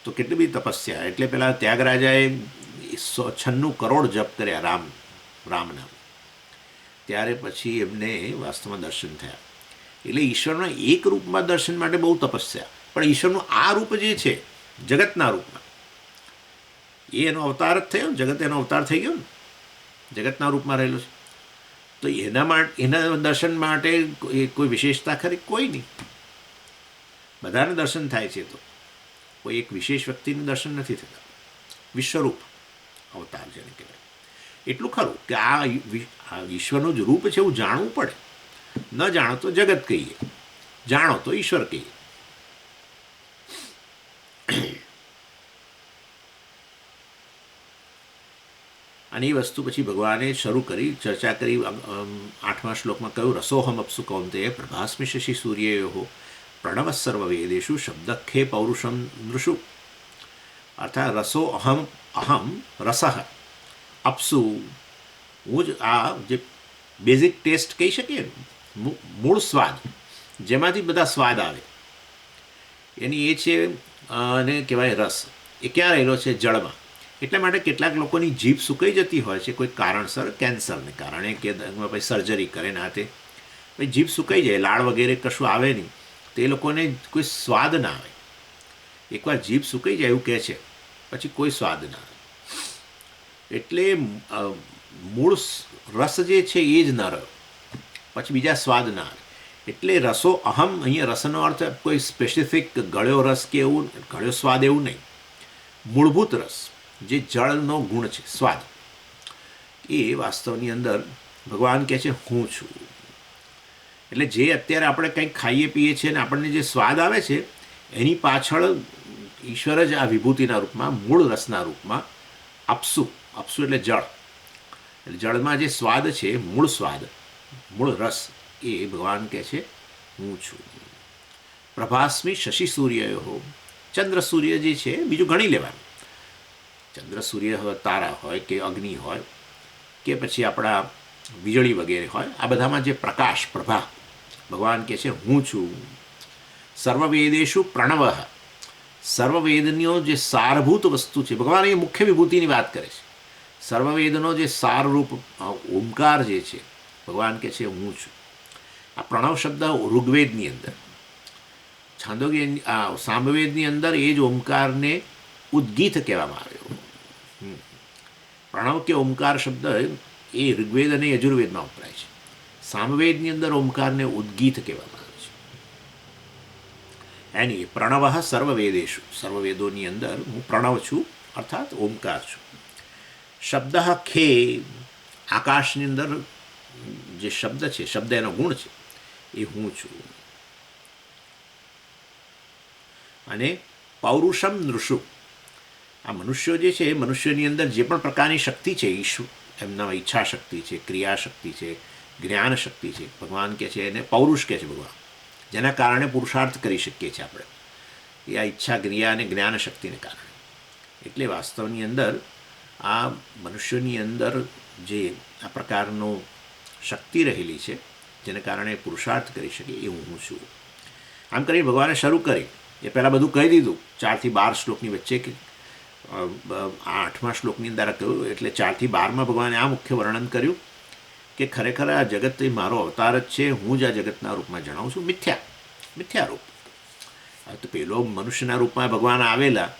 S1: તો કેટલી બધી તપસ્યા. એટલે પેલા ત્યાગરાજાએ 96 કરોડ જપ કર્યા રામના, ત્યારે પછી એમને વાસ્તવમાં દર્શન થયા. એટલે ઈશ્વરના એક રૂપમાં દર્શન માટે બહુ તપસ્યા. પણ ઈશ્વરનું આ રૂપ જે છે જગતના રૂપમાં, એનો અવતાર જ થયો. જગત એનો અવતાર થઈ ગયો ને, જગતના રૂપમાં રહેલો છે. તો એના દર્શન માટે કોઈ વિશેષતા ખરી? કોઈ નહીં. બધાને દર્શન થાય છે, તો કોઈ એક વિશેષ વ્યક્તિનું દર્શન નથી થતા. વિશ્વરૂપ અવતાર જેને કહેવાય. એટલું ખરું કે આ ઈશ્વરનું જ રૂપ છે એવું જાણવું પડે. ન જાણો તો જગત કહીએ, જાણો તો ઈશ્વર કહીએ. અને એ વસ્તુ પછી ભગવાને શરૂ કરી, ચર્ચા કરી. 8મા શ્લોકમાં કહ્યું, રસોહમ અપ્સુ કૌંતેય પ્રભાસ્મિ શશિ સૂર્યયોઃ પ્રણવ સર્વ વેદેશુ શબ્દખ્યે પૌરુષમ નૃષુ. અર્થાત રસો અહમ રસઃ અપ્સુ, હું જ આ જે બેઝિક ટેસ્ટ કહી શકીએ, મૂળ સ્વાદ, જેમાંથી બધા સ્વાદ આવે એની એ છે, અને કહેવાય રસ. એ ક્યાં રહેલો છે? જળમાં. એટલા માટે કેટલાક લોકોની જીભ સુકાઈ જતી હોય છે કોઈ કારણસર, કેન્સરને કારણે, કે પછી સર્જરી કરે ને તે પછી જીભ સુકાઈ જાય, લાળ વગેરે કશું આવે નહીં, તો એ લોકોને કોઈ સ્વાદ ના આવે. એકવાર જીભ સુકાઈ જાય એવું કહે છે, પછી કોઈ સ્વાદ ના આવે. એટલે મૂળ રસ જે છે એ જ ન રહ્યો, પછી બીજા સ્વાદ ના આવે. એટલે રસો અહમ, અહીંયા રસનો અર્થ કોઈ સ્પેસિફિક ગળ્યો રસ કે એવું, ગળ્યો સ્વાદ એવું નહીં. મૂળભૂત રસ જે જળનો ગુણ છે, સ્વાદ, એ વાસ્તવની અંદર ભગવાન કહે છે હું છું. એટલે જે અત્યારે આપણે કંઈક ખાઈએ પીએ છીએ ને આપણને જે સ્વાદ આવે છે, એની પાછળ ઈશ્વર જ આ વિભૂતિના રૂપમાં, મૂળ રસના રૂપમાં અપ્સુ એટલે જળ, એટલે જળમાં જે સ્વાદ છે, મૂળ સ્વાદ, મૂળ રસ, એ ભગવાન કહે છે હું છું. પ્રભાસ્મિ શશિ સૂર્યયોઃ, ચંદ્ર સૂર્ય જે છે બીજું ગણી લેવાનું. ચંદ્ર સૂર્ય હોય, તારા હોય, કે અગ્નિ હોય, કે પછી આપણા વીજળી વગેરે હોય, આ બધામાં જે પ્રકાશ પ્રભા, ભગવાન કહે છે હું છું. સર્વવેદેશુ પ્રણવ, સર્વવેદનો જે સારભૂત વસ્તુ છે, ભગવાન એ મુખ્ય વિભૂતિની વાત કરે છે. સર્વવેદનો જે સારરૂપ ઓમકાર જે છે, ભગવાન કહે છે હું છું. આ પ્રણવ શબ્દ ઋગ્વેદની અંદર, છાંદોગ્ય સામવેદની અંદર એ જ ઓમકારને ઉદ્ગીત કહેવામાં આવ્યો. પ્રણવ કે ઓમકાર શબ્દ એ ઋગ્વેદ અને યજુર્વેદમાં વપરાય છે. સામવેદની અંદર ઓમકારને ઉદ્ગીત કહેવામાં આવે છે. એની પ્રણવ સર્વવેદેશુ, સર્વવેદોની અંદર હું પ્રણવ છું અર્થાત ઓમકાર છું. શબ્દ ખે, આકાશની અંદર જે શબ્દ છે, શબ્દ એનો ગુણ છે, એ હું છું. અને પૌરુષમ નૃષુ, આ મનુષ્યો જે છે, મનુષ્યની અંદર જે પણ પ્રકારની શક્તિ છે, ઈશ્વર એમનામાં ઈચ્છા શક્તિ છે, ક્રિયા શક્તિ છે, જ્ઞાન શક્તિ છે, ભગવાન કહે છે એને પૌરુષ કહે છે ભગવાન, જેના કારણે પુરુષાર્થ કરી શકીએ છીએ આપણે, એ આ ઈચ્છા ક્રિયા અને જ્ઞાન શક્તિને કારણે. એટલે વાસ્તવની અંદર આ મનુષ્યની અંદર જે આ પ્રકારનો શક્તિ રહેલી છે, જેને કારણે પુરુષાર્થ કરી શકીએ, એ હું છું. આમ કરીને ભગવાને શરૂ કરી, એ પહેલાં બધું કહી દીધું 4 થી 12 શ્લોકની વચ્ચે, કે 8મા શ્લોકની અંદર કહ્યું. એટલે 4 થી 12માં ભગવાને આ મુખ્ય વર્ણન કર્યું કે ખરેખર આ જગત એ મારો અવતાર જ છે, હું જ આ જગતના રૂપમાં જણાવું છું. મિથ્યા રૂપ. તો પેલો મનુષ્યના રૂપમાં ભગવાન આવેલા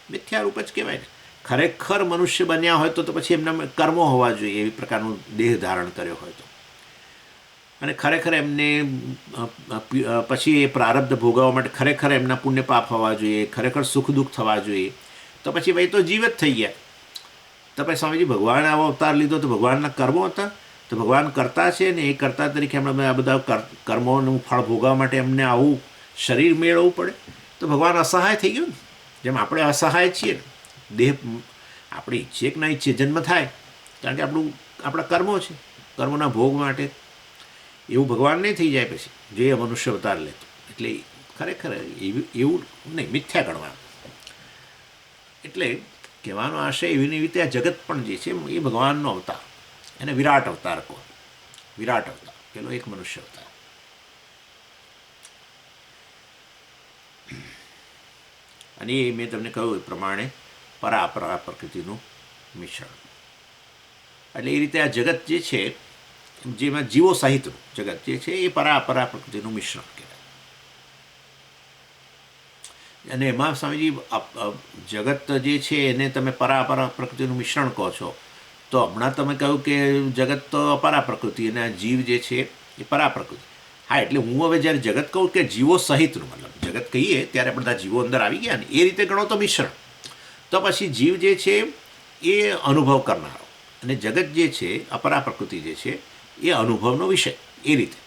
S1: મિથ્યા રૂપ જ કહેવાય ને. ખરેખર મનુષ્ય બન્યા હોય તો પછી એમના કર્મો હોવા જોઈએ, એવી પ્રકારનું દેહ ધારણ કર્યો હોય તો, અને ખરેખર એમને પછી એ પ્રારબ્ધ ભોગવવા માટે ખરેખર એમના પુણ્ય પાપ હોવા જોઈએ, ખરેખર સુખ દુઃખ થવા જોઈએ, તો પછી ભાઈ તો જીવ જ થઈ ગયા. તો પછી સ્વામીજી ભગવાને આવો અવતાર લીધો તો ભગવાનના કર્મો હતા, તો ભગવાન કરતા છે ને, એ કરતા તરીકે એમણે આ બધા કર્મોનું ફળ ભોગવવા માટે એમને આવું શરીર મેળવવું પડે. તો ભગવાન અસહાય થઈ ગયું ને, જેમ આપણે અસહાય છીએ ને, દેહ આપણે ઈચ્છીએ કે ના ઈચ્છીએ જન્મ થાય, કારણ કે આપણા કર્મો છે, કર્મોના ભોગ માટે. એવું ભગવાન નહીં થઈ જાય પછી જે મનુષ્ય અવતાર લેતો. એટલે ખરેખર એવું નહીં, મિથ્યા ગણવાનું. એટલે કહેવાનો આશય એવી રીતે આ જગત પણ જે છે એ ભગવાનનો અવતાર, એને વિરાટ અવતાર કહો. વિરાટ અવતાર પેલો એક મનુષ્ય અવતાર. અને એ મેં તમને કહ્યું એ પ્રમાણે પરાપરા પ્રકૃતિનું મિશ્રણ. એટલે એ રીતે આ જગત જે છે, જેમાં જીવો સહિતનું જગત જે છે, એ પરાપરા પ્રકૃતિનું મિશ્રણ કહેવાય. અને એમાં સ્વામીજી જગત જે છે એને તમે પરાપરા પ્રકૃતિનું મિશ્રણ કહો છો, તો હમણાં તમે કહ્યું કે જગત તો અપરા પ્રકૃતિ અને આ જીવ જે છે એ પરા પ્રકૃતિ. હા, એટલે હું હવે જ્યારે જગત કહું કે જીવો સહિતનું, મતલબ જગત કહીએ ત્યારે બધા જીવો અંદર આવી ગયા ને, એ રીતે ગણો તો મિશ્રણ. તો પછી જીવ જે છે એ અનુભવ કરનારો, અને જગત જે છે અપરા પ્રકૃતિ જે છે એ અનુભવનો વિષય. એ રીતે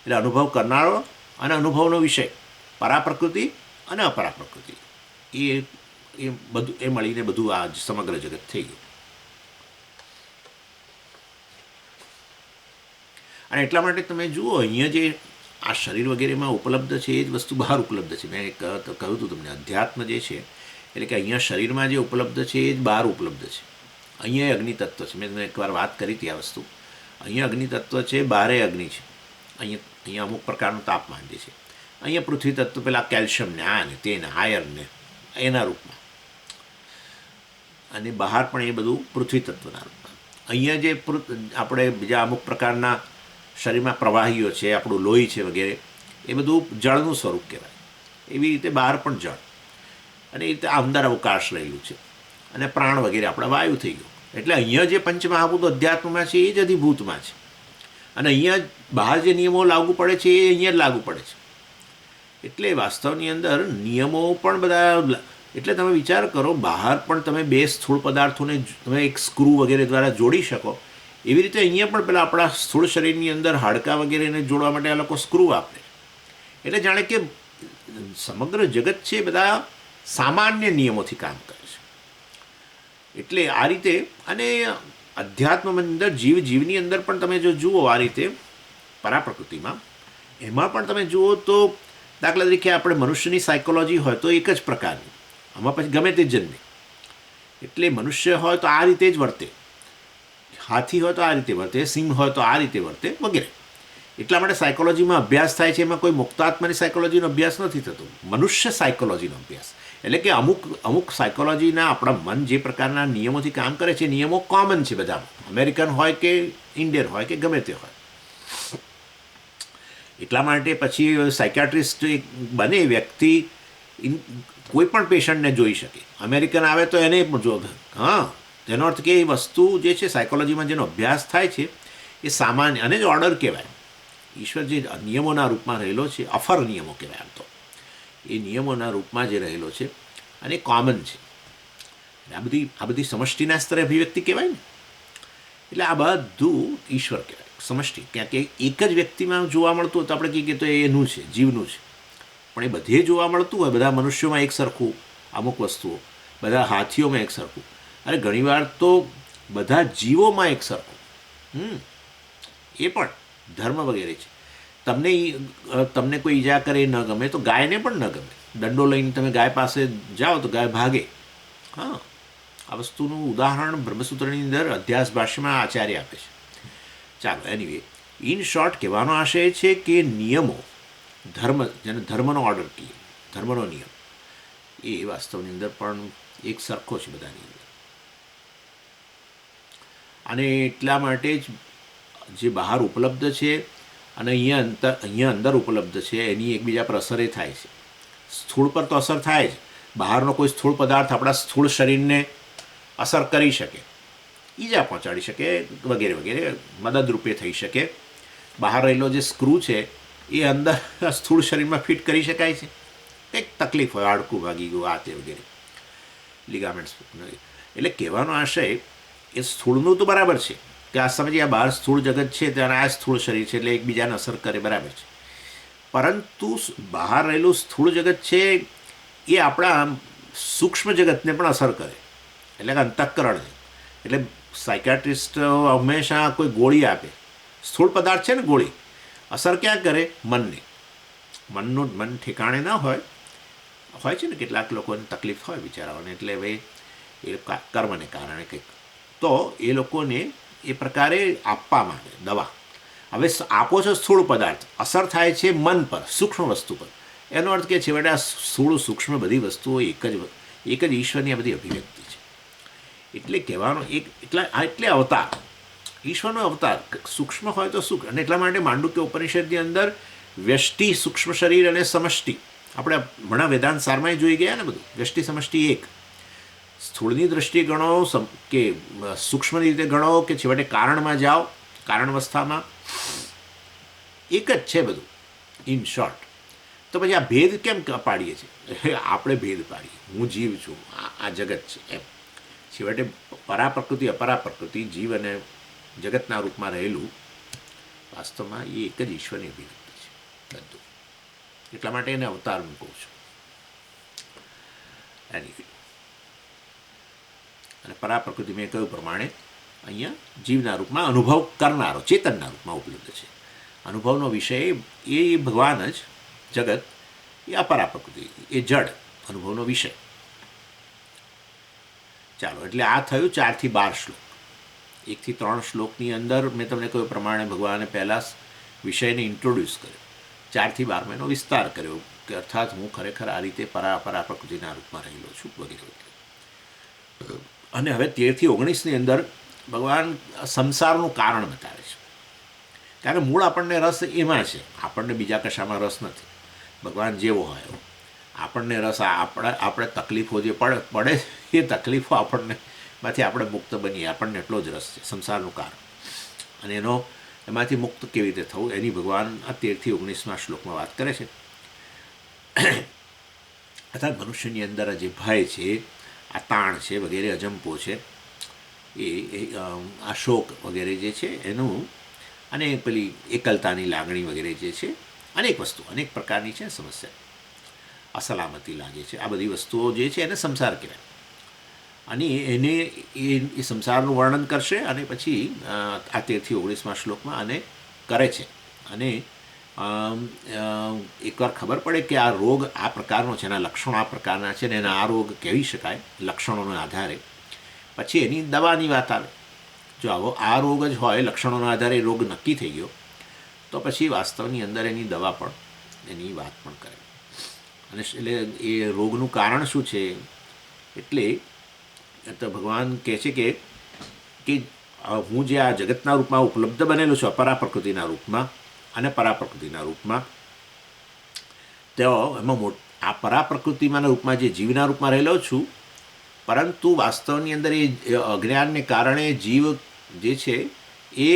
S1: એટલે અનુભવ કરનારો અને અનુભવનો વિષય, પરા પ્રકૃતિ અને અપરા પ્રકૃતિ, એ બધું એ મળીને બધું આ સમગ્ર જગત થઈ ગયું. અને એટલા માટે તમે જુઓ અહીંયા જે આ શરીર વગેરેમાં ઉપલબ્ધ છે એ જ વસ્તુ બહાર ઉપલબ્ધ છે. મેં કહ્યું હતું તમને, અધ્યાત્મ જે છે એટલે કે અહીંયા શરીરમાં જે ઉપલબ્ધ છે એ જ બહાર ઉપલબ્ધ છે. અહીંયા અગ્નિ તત્વ છે, મેં તમને એકવાર વાત કરી હતી આ વસ્તુ. અહીંયા અગ્નિ તત્વ છે, બહારે અગ્નિ છે. અહીંયા અમુક પ્રકારનું તાપમાન જે છે. અહીંયા પૃથ્વી તત્વ પેલા કેલ્શિયમને, આ ને તેને, આયર્નને એના રૂપમાં, અને બહાર પણ એ બધું પૃથ્વી તત્વના રૂપમાં. અહીંયા જે આપણે બીજા અમુક પ્રકારના શરીરમાં પ્રવાહીઓ છે, આપણું લોહી છે વગેરે, એ બધું જળનું સ્વરૂપ કહેવાય. એવી રીતે બહાર પણ જળ, અને એ રીતે અંદર અવકાશ રહેલું છે, અને પ્રાણ વગેરે આપણા વાયુ થઈ ગયું. એટલે અહીંયા જે પંચમહાભૂત અધ્યાત્મમાં છે એ જ અધિભૂતમાં છે, અને અહીંયા બહાર જે નિયમો લાગુ પડે છે એ અહીંયા જ લાગુ પડે છે. એટલે વાસ્તવની અંદર નિયમો પણ બધા, એટલે તમે વિચાર કરો, બહાર પણ તમે બે સ્થૂળ પદાર્થોને તમે એક સ્ક્રૂ વગેરે દ્વારા જોડી શકો, એવી રીતે અહીંયા પણ પેલા આપણા સ્થૂળ શરીરની અંદર હાડકાં વગેરેને જોડવા માટે આ લોકો સ્ક્રૂ વાપરે. એટલે જાણે કે સમગ્ર જગત છે બધા સામાન્ય નિયમોથી કામ કરે છે. એટલે આ રીતે, અને અધ્યાત્મની અંદર જીવની અંદર પણ તમે જો જુઓ આ રીતે પરાપ્રકૃતિમાં, એમાં પણ તમે જુઓ તો દાખલા તરીકે આપણે મનુષ્યની સાયકોલોજી હોય તો એક જ પ્રકારની, આમાં પછી ગમે તે જન્મે. એટલે મનુષ્ય હોય તો આ રીતે જ વર્તે. હાથી હોય તો આ રીતે વર્તે, સિંહ હોય તો આ રીતે વર્તે વગેરે. એટલા માટે સાયકોલોજીમાં અભ્યાસ થાય છે. એમાં કોઈ મુક્તાત્માની સાયકોલોજીનો અભ્યાસ નથી થતો, મનુષ્ય સાયકોલોજીનો અભ્યાસ. એટલે કે અમુક સાયકોલોજીના આપણા મન જે પ્રકારના નિયમોથી કામ કરે છે, નિયમો કોમન છે બધામાં, અમેરિકન હોય કે ઇન્ડિયન હોય કે ગમે તે હોય. એટલા માટે પછી સાયકાટ્રિસ્ટ બને વ્યક્તિ કોઈ પણ પેશન્ટને જોઈ શકે. અમેરિકન આવે તો એને પણ જો, હા, તેનો અર્થ કે એ વસ્તુ જે છે સાયકોલોજીમાં જેનો અભ્યાસ થાય છે એ સામાન્ય, અને જ ઓર્ડર કહેવાય. ઈશ્વર જે નિયમોના રૂપમાં રહેલો છે, અફર નિયમો કહેવાય આમ તો, એ નિયમોના રૂપમાં જે રહેલો છે અને કોમન છે. આ બધી સમષ્ટિના સ્તરે અભિવ્યક્તિ કહેવાય ને. એટલે આ બધું ઈશ્વર કહેવાય, સમષ્ટિ. ક્યાં કે એક જ વ્યક્તિમાં જોવા મળતું હોય તો આપણે કહીએ તો એનું છે, જીવનું છે. પણ એ બધે જોવા મળતું હોય, બધા મનુષ્યોમાં એક સરખું અમુક વસ્તુઓ, બધા હાથીઓમાં એક સરખું, અરે ઘણીવાર તો બધા જીવોમાં એક સરખું. એ પણ ધર્મ વગેરે છે. તમને કોઈ ઈજા કરે એ ન ગમે તો ગાયને પણ ન ગમે. દંડો લઈને તમે ગાય પાસે જાઓ તો ગાય ભાગે. હા, આ વસ્તુનું ઉદાહરણ બ્રહ્મસૂત્રની અંદર અધ્યાસ ભાષ્યમાં આચાર્ય આપે છે. ચાલો, એનીવે, ઇન શોર્ટ કહેવાનો આશય છે કે નિયમો, ધર્મ, જેને ધર્મનો ઓર્ડર કહીએ, ધર્મનો નિયમ, એ વાસ્તવની અંદર પણ એક સરખો છે બધાની અંદર. અને એટલા માટે જ જે બહાર ઉપલબ્ધ છે અને અહીંયા અંદર ઉપલબ્ધ છે એની એકબીજા પર અસર એ થાય છે. સ્થૂળ પર તો અસર થાય જ. બહારનો કોઈ સ્થૂળ પદાર્થ આપણા સ્થૂળ શરીરને અસર કરી શકે, ઈજા પહોંચાડી શકે વગેરે વગેરે, મદદરૂપે થઈ શકે. બહાર રહેલો જે સ્ક્રૂ છે એ અંદર સ્થૂળ શરીરમાં ફિટ કરી શકાય છે. કંઈક તકલીફ હોય, હાડકું ભાગી ગયું, આ તે વગેરે, લિગામેન્ટ્સ. એટલે કહેવાનો આશય એ સ્થૂળનું તો બરાબર છે કે આ સમજે આ બહાર સ્થૂળ જગત છે ત્યારે આ સ્થૂળ શરીર છે એટલે એકબીજાને અસર કરે, બરાબર છે. પરંતુ બહાર રહેલું સ્થૂળ જગત છે એ આપણા સૂક્ષ્મ જગતને પણ અસર કરે, એટલે કે અંતઃકરણ છે. એટલે સાયકાટ્રિસ્ટ હંમેશા કોઈ ગોળી આપે, સ્થૂળ પદાર્થ છે ને ગોળી, અસર ક્યાં કરે? મનને. મન ઠેકાણે ન હોય છે ને, કેટલાક લોકોને તકલીફ હોય બિચારાઓને, એટલે ભાઈ એ કર્મને કારણે કંઈક, તો એ લોકોને એ પ્રકારે આપવામાં આવે દવા. હવે આપો છો સ્થૂળ પદાર્થ, અસર થાય છે મન પર, સૂક્ષ્મ વસ્તુ પર. એનો અર્થ કે છેવટે આ સ્થૂળ સૂક્ષ્મ બધી વસ્તુઓ એક જ ઈશ્વરની આ બધી અભિવ્યક્તિ છે. એટલે કહેવાનો એટલે અવતાર, ઈશ્વરનો અવતાર સૂક્ષ્મ હોય તો સુખ. અને એટલા માટે માંડુક્ય ઉપનિષદની અંદર વ્યષ્ટિ, સૂક્ષ્મ શરીર અને સમષ્ટિ, આપણે હમણાં વેદાંત સારમાં જોઈ ગયા ને બધું, વ્યષ્ટિ સમષ્ટિ એક. સ્થૂળની દ્રષ્ટિએ ગણો કે સૂક્ષ્મ રીતે ગણો કે છેવટે કારણમાં જાઓ, કારણવસ્થામાં એક જ છે બધું, ઇન શોર્ટ. તો પછી આ ભેદ કેમ પાડીએ છીએ? આપણે ભેદ પાડીએ, હું જીવ છું, આ જગત છે એમ. છેવટે પરા પ્રકૃતિ, અપરા પ્રકૃતિ, જીવ અને જગતના રૂપમાં રહેલું વાસ્તવમાં એ એક જ ઈશ્વરની અભિવ્યક્તિ છે બધું. એટલા માટે એને અવતાર હું કહું છું. અને પરા પ્રકૃતિ મેં કહ્યું પ્રમાણે અહીંયા જીવના રૂપમાં અનુભવ કરનારો, ચેતનના રૂપમાં ઉપલબ્ધ છે. અનુભવનો વિષય એ ભગવાન જ, જગત એ અપરા પ્રકૃતિ, એ જડ અનુભવનો વિષય. ચાલો, એટલે આ થયું 4 થી 12 શ્લોક. 1 થી 3 શ્લોકની અંદર મેં તમને કહ્યું પ્રમાણે ભગવાને પહેલાં વિષયને ઇન્ટ્રોડ્યુસ કર્યો, 4 થી 12 એનો વિસ્તાર કર્યો કે અર્થાત હું ખરેખર આ રીતે પરા પ્રકૃતિના રૂપમાં રહેલો છું વગેરે વગેરે. અને હવે 13 થી 19ની અંદર ભગવાન સંસારનું કારણ બતાવે છે. કારણ કે મૂળ આપણને રસ એમાં છે, આપણને બીજા કશામાં રસ નથી. ભગવાન જેવો હોય એવો આપણને રસ, આપણે તકલીફો જે પડે એ તકલીફો માંથી આપણે મુક્ત બનીએ, આપણને એટલો જ રસ છે સંસારનું કારણ. અને એમાંથી મુક્ત કેવી રીતે થવું એની ભગવાન આ 13 થી 19માં શ્લોકમાં વાત કરે છે. અર્થાત મનુષ્યની અંદર જે ભય છે, આ તાણ છે વગેરે, અજંપો છે, એ આ શોક વગેરે જે છે એનું, અને પેલી એકલતાની લાગણી વગેરે જે છે, અનેક વસ્તુ, અનેક પ્રકારની છે સમસ્યા, અસલામતી લાગે છે, આ બધી વસ્તુઓ જે છે એને સંસાર કહેવાય. અને એને એ સંસારનું વર્ણન કરશે અને પછી આ 13 થી 19માં શ્લોકમાં આને કરે છે. અને એકવાર ખબર પડે કે આ રોગ આ પ્રકારનો છે, એના લક્ષણો આ પ્રકારના છે ને એના આ રોગ કહેવી શકાય લક્ષણોના આધારે, પછી એની દવાની વાત આવે. જો આ રોગ જ હોય, લક્ષણોના આધારે રોગ નક્કી થઈ ગયો, તો પછી વાસ્તવની અંદર એની દવા પણ, એની વાત પણ કરે. અને એટલે એ રોગનું કારણ શું છે, એટલે તો ભગવાન કહે છે કે હું જે આ જગતના રૂપમાં ઉપલબ્ધ બનેલો છું, અપરા પ્રકૃતિના રૂપમાં અને પરા પ્રકૃતિના રૂપમાં, તો એમાં આ પરા પ્રકૃતિમાંના રૂપમાં જે જીવના રૂપમાં રહેલો છું, પરંતુ વાસ્તવની અંદર એ અજ્ઞાનને કારણે જીવ જે છે એ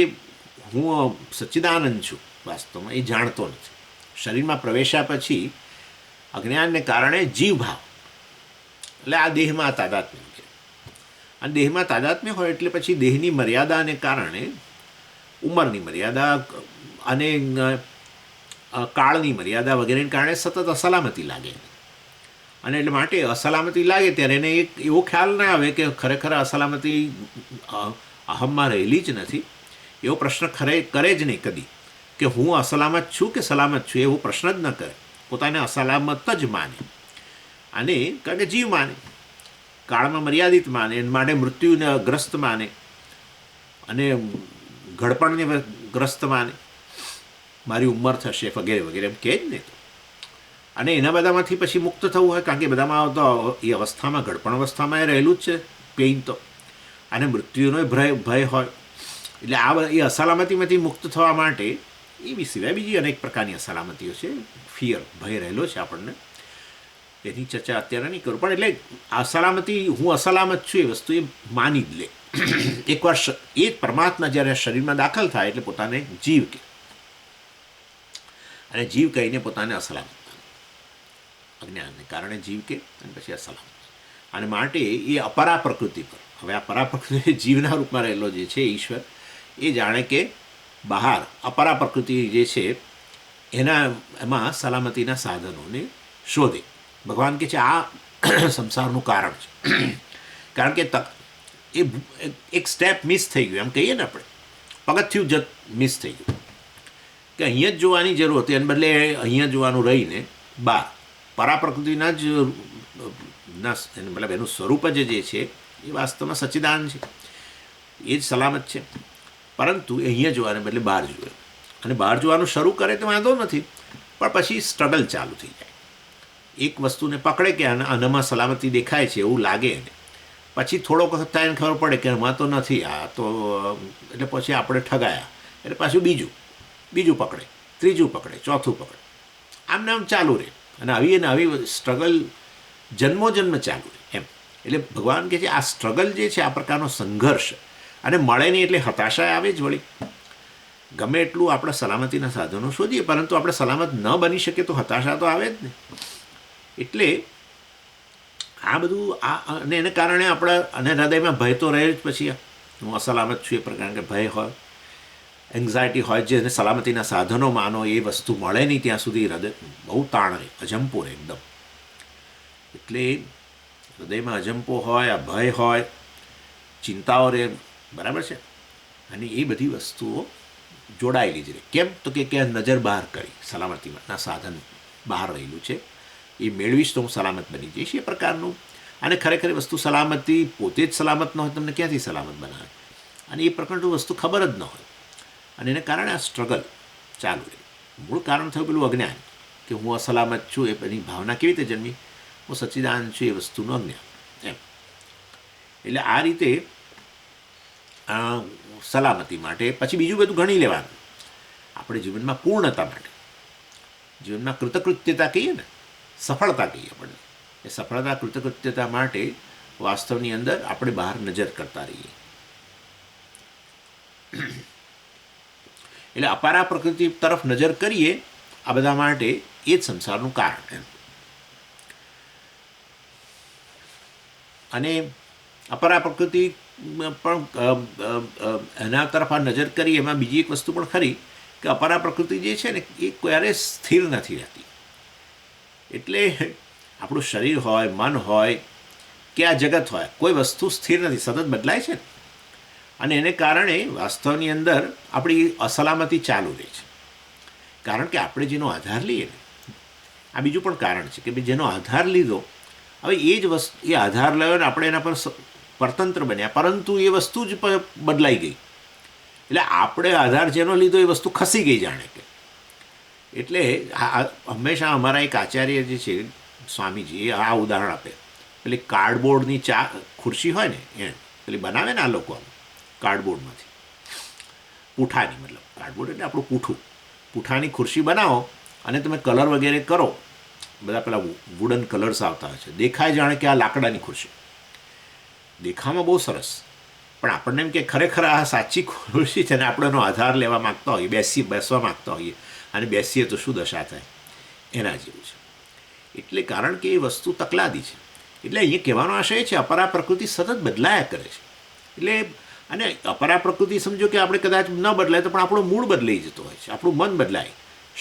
S1: હું સચ્ચિદાનંદ છું વાસ્તવમાં એ જાણતો નથી. શરીરમાં પ્રવેશ્યા પછી અજ્ઞાનને કારણે જીવભાવ, એટલે આ દેહમાં તાદાત્મ્ય છે. અને દેહમાં તાદાત્મ્ય હોય એટલે પછી દેહની મર્યાદાને કારણે, ઉંમરની મર્યાદા અને કાળની મર્યાદા વગેરેને કારણે સતત અસલામતી લાગે. અને એટલે માટે અસલામતી લાગે ત્યારે એને એક એવો ખ્યાલ ના આવે કે ખરેખર અસલામતી અહમમાં રહેલી જ નથી. એવો પ્રશ્ન કરે જ નહીં કદી કે હું અસલામત છું કે સલામત છું, એવો પ્રશ્ન જ ન કરે. પોતાને અસલામત જ માને. અને કારણ કે જીવ માને, કાળમાં મર્યાદિત માને, એના માટે મૃત્યુને ગ્રસ્ત માને અને ઘડપણને ગ્રસ્ત માને, મારી ઉંમર થશે વગેરે વગેરે એમ કહે જ નહીં. તો અને એના બધામાંથી પછી મુક્ત થવું હોય, કારણ કે બધામાં તો એ અવસ્થામાં, ઘડપણ અવસ્થામાં એ રહેલું જ છે પેઇન તો, અને મૃત્યુનો ભય હોય. એટલે એ અસલામતીમાંથી મુક્ત થવા માટે એ સિવાય બીજી અનેક પ્રકારની અસલામતીઓ છે, ફિયર, ભય રહેલો છે આપણને, એની ચર્ચા અત્યારે નહીં કરું. પણ એટલે અસલામતી, હું અસલામત છું એ વસ્તુ એ માની જ લે. એકવાર એ પરમાત્મા જ્યારે શરીરમાં દાખલ થાય એટલે પોતાને જીવ કહે, અને જીવ કહીને પોતાને અસલામત, અજ્ઞાનને કારણે જીવ કે, અને પછી અસલામત. અને માટે એ અપરા પ્રકૃતિ પર, હવે આ પરા પ્રકૃતિ જીવના રૂપમાં રહેલો જે છે ઈશ્વર, એ જાણે કે બહાર અપરા પ્રકૃતિ જે છે એમાં સલામતીના સાધનોને શોધે. ભગવાન કહે છે આ સંસારનું કારણ છે. કારણ કે એ એક સ્ટેપ મિસ થઈ ગયું, એમ કહીએ ને આપણે, પગથિયું મિસ થઈ ગયું, કે અહીંયા જ જોવાની જરૂર હતી, એને બદલે અહીંયા જોવાનું રહીને બહાર પરા પ્રકૃતિના જ મતલબ એનું સ્વરૂપ જ જે છે એ વાસ્તવમાં સચ્ચિદાન છે, એ જ સલામત છે. પરંતુ અહીંયા જોવાને બદલે બહાર જુએ, અને બહાર જોવાનું શરૂ કરે તો વાંધો નથી, પણ પછી સ્ટ્રગલ ચાલુ થઈ જાય. એક વસ્તુને પકડે કે આનામાં સલામતી દેખાય છે એવું લાગે એને, પછી થોડોક વખત થાય એને ખબર પડે કે આમાં તો નથી, આ તો, એટલે પછી આપણે ઠગાયા, એટલે પાછું બીજું પકડે, ત્રીજું પકડે, ચોથું પકડે, આમને આમ ચાલુ રહે. અને આવી સ્ટ્રગલ જન્મોજન્મ ચાલુ રહે એમ. એટલે ભગવાન કહે છે આ સ્ટ્રગલ જે છે, આ પ્રકારનો સંઘર્ષ, અને મળે નહીં એટલે હતાશા આવે જ વળી. ગમે એટલું આપણે સલામતીના સાધનો શોધીએ, પરંતુ આપણે સલામત ન બની શકીએ તો હતાશા તો આવે જ ને. એટલે આ બધું અને એને કારણે આપણા અને હૃદયમાં ભય તો રહે જ. પછી હું અસલામત છું એ પ્રકાર કે ભય હોય, એન્ઝાયટી હોય, જેને સલામતીના સાધનો માનો, એ વસ્તુ મળે નહીં ત્યાં સુધી હૃદય બહુ તાણ રહે, અજંપો રહે એકદમ. એટલે હૃદયમાં અજંપો હોય, આ ભય હોય, ચિંતાઓ રહે, બરાબર છે. અને એ બધી વસ્તુઓ જોડાયેલી જ રહે. કેમ તો કે નજર બહાર કરી, સલામતીના સાધન બહાર રહેલું છે, એ મેળવીશ તો હું સલામત બની જઈશ, એ પ્રકારનું. અને ખરેખર વસ્તુ સલામતી પોતે જ સલામત ન હોય, તમને ક્યાંથી સલામત બનાવે? અને એ પ્રકારનું વસ્તુ ખબર જ ન હોય, અને એને કારણે આ સ્ટ્રગલ ચાલુ રહે. મૂળ કારણ થયું પેલું અજ્ઞાન, કે હું અસલામત છું, એ એની ભાવના કેવી રીતે જન્મી, હું સચ્ચિદાનંદ છું એ વસ્તુનું અજ્ઞાન એમ. એટલે આ રીતે સલામતી માટે પછી બીજું બધું ગણી લેવાનું. આપણે જીવનમાં પૂર્ણતા માટે, જીવનમાં કૃતકૃત્યતા કહીએ ને, સફળતા કહીએ આપણને, એ સફળતા કૃતકૃત્યતા માટે વાસ્તવની અંદર આપણે બહાર નજર કરતા રહીએ. એટલે અપારા પ્રકૃતિ તરફ નજર કરીએ, આ બધા માટે એ જ સંસારનું કારણ એમ. અને અપરા પ્રકૃતિ પણ એના તરફ આ નજર કરી, એમાં બીજી એક વસ્તુ પણ ખરી કે અપરા પ્રકૃતિ જે છે ને એ ક્યારે સ્થિર નથી રહેતી. એટલે આપણું શરીર હોય, મન હોય કે આ જગત હોય, કોઈ વસ્તુ સ્થિર નથી, સતત બદલાય છે. અને એને કારણે વાસ્તવની અંદર આપણી અસલામતી ચાલુ રહે છે. કારણ કે આપણે જેનો આધાર લઈએ ને, આ બીજું પણ કારણ છે કે ભાઈ જેનો આધાર લીધો, હવે એ જ વસ્તુ, એ આધાર લેવો ને આપણે એના પર પરતંત્ર બન્યા, પરંતુ એ વસ્તુ જ બદલાઈ ગઈ. એટલે આપણે આધાર જેનો લીધો એ વસ્તુ ખસી ગઈ જાણે કે. એટલે હંમેશા અમારા એક આચાર્ય જે છે સ્વામીજી, એ આ ઉદાહરણ આપે. પેલી કાર્ડબોર્ડની ખુરશી હોય ને, એ પેલી બનાવે ને આ લોકો કાર્ડબોર્ડમાંથી, પૂઠાની, મતલબ કાર્ડબોર્ડ એટલે આપણું પૂઠાની ખુરશી બનાવો અને તમે કલર વગેરે કરો, બધા પેલા વુડન કલર્સ આવતા હોય છે, દેખાય જાણે કે આ લાકડાની ખુરશી, દેખાવામાં બહુ સરસ, પણ આપણને એમ કે ખરેખર આ સાચી ખુરશી છે ને આપણે એનો આધાર લેવા માગતા હોઈએ, બેસવા માગતા હોઈએ, અને બેસીએ તો શું દશા થાય, એના જેવું છે. એટલે કારણ કે એ વસ્તુ તકલાદી છે. એટલે અહીંયા કહેવાનો આશય છે, અપરા પ્રકૃતિ સતત બદલાયા કરે છે. એટલે અને અપરા પ્રકૃતિ સમજો કે આપણે કદાચ ન બદલાય તો પણ આપણો મૂળ બદલાઈ જતો હોય છે, આપણું મન બદલાય,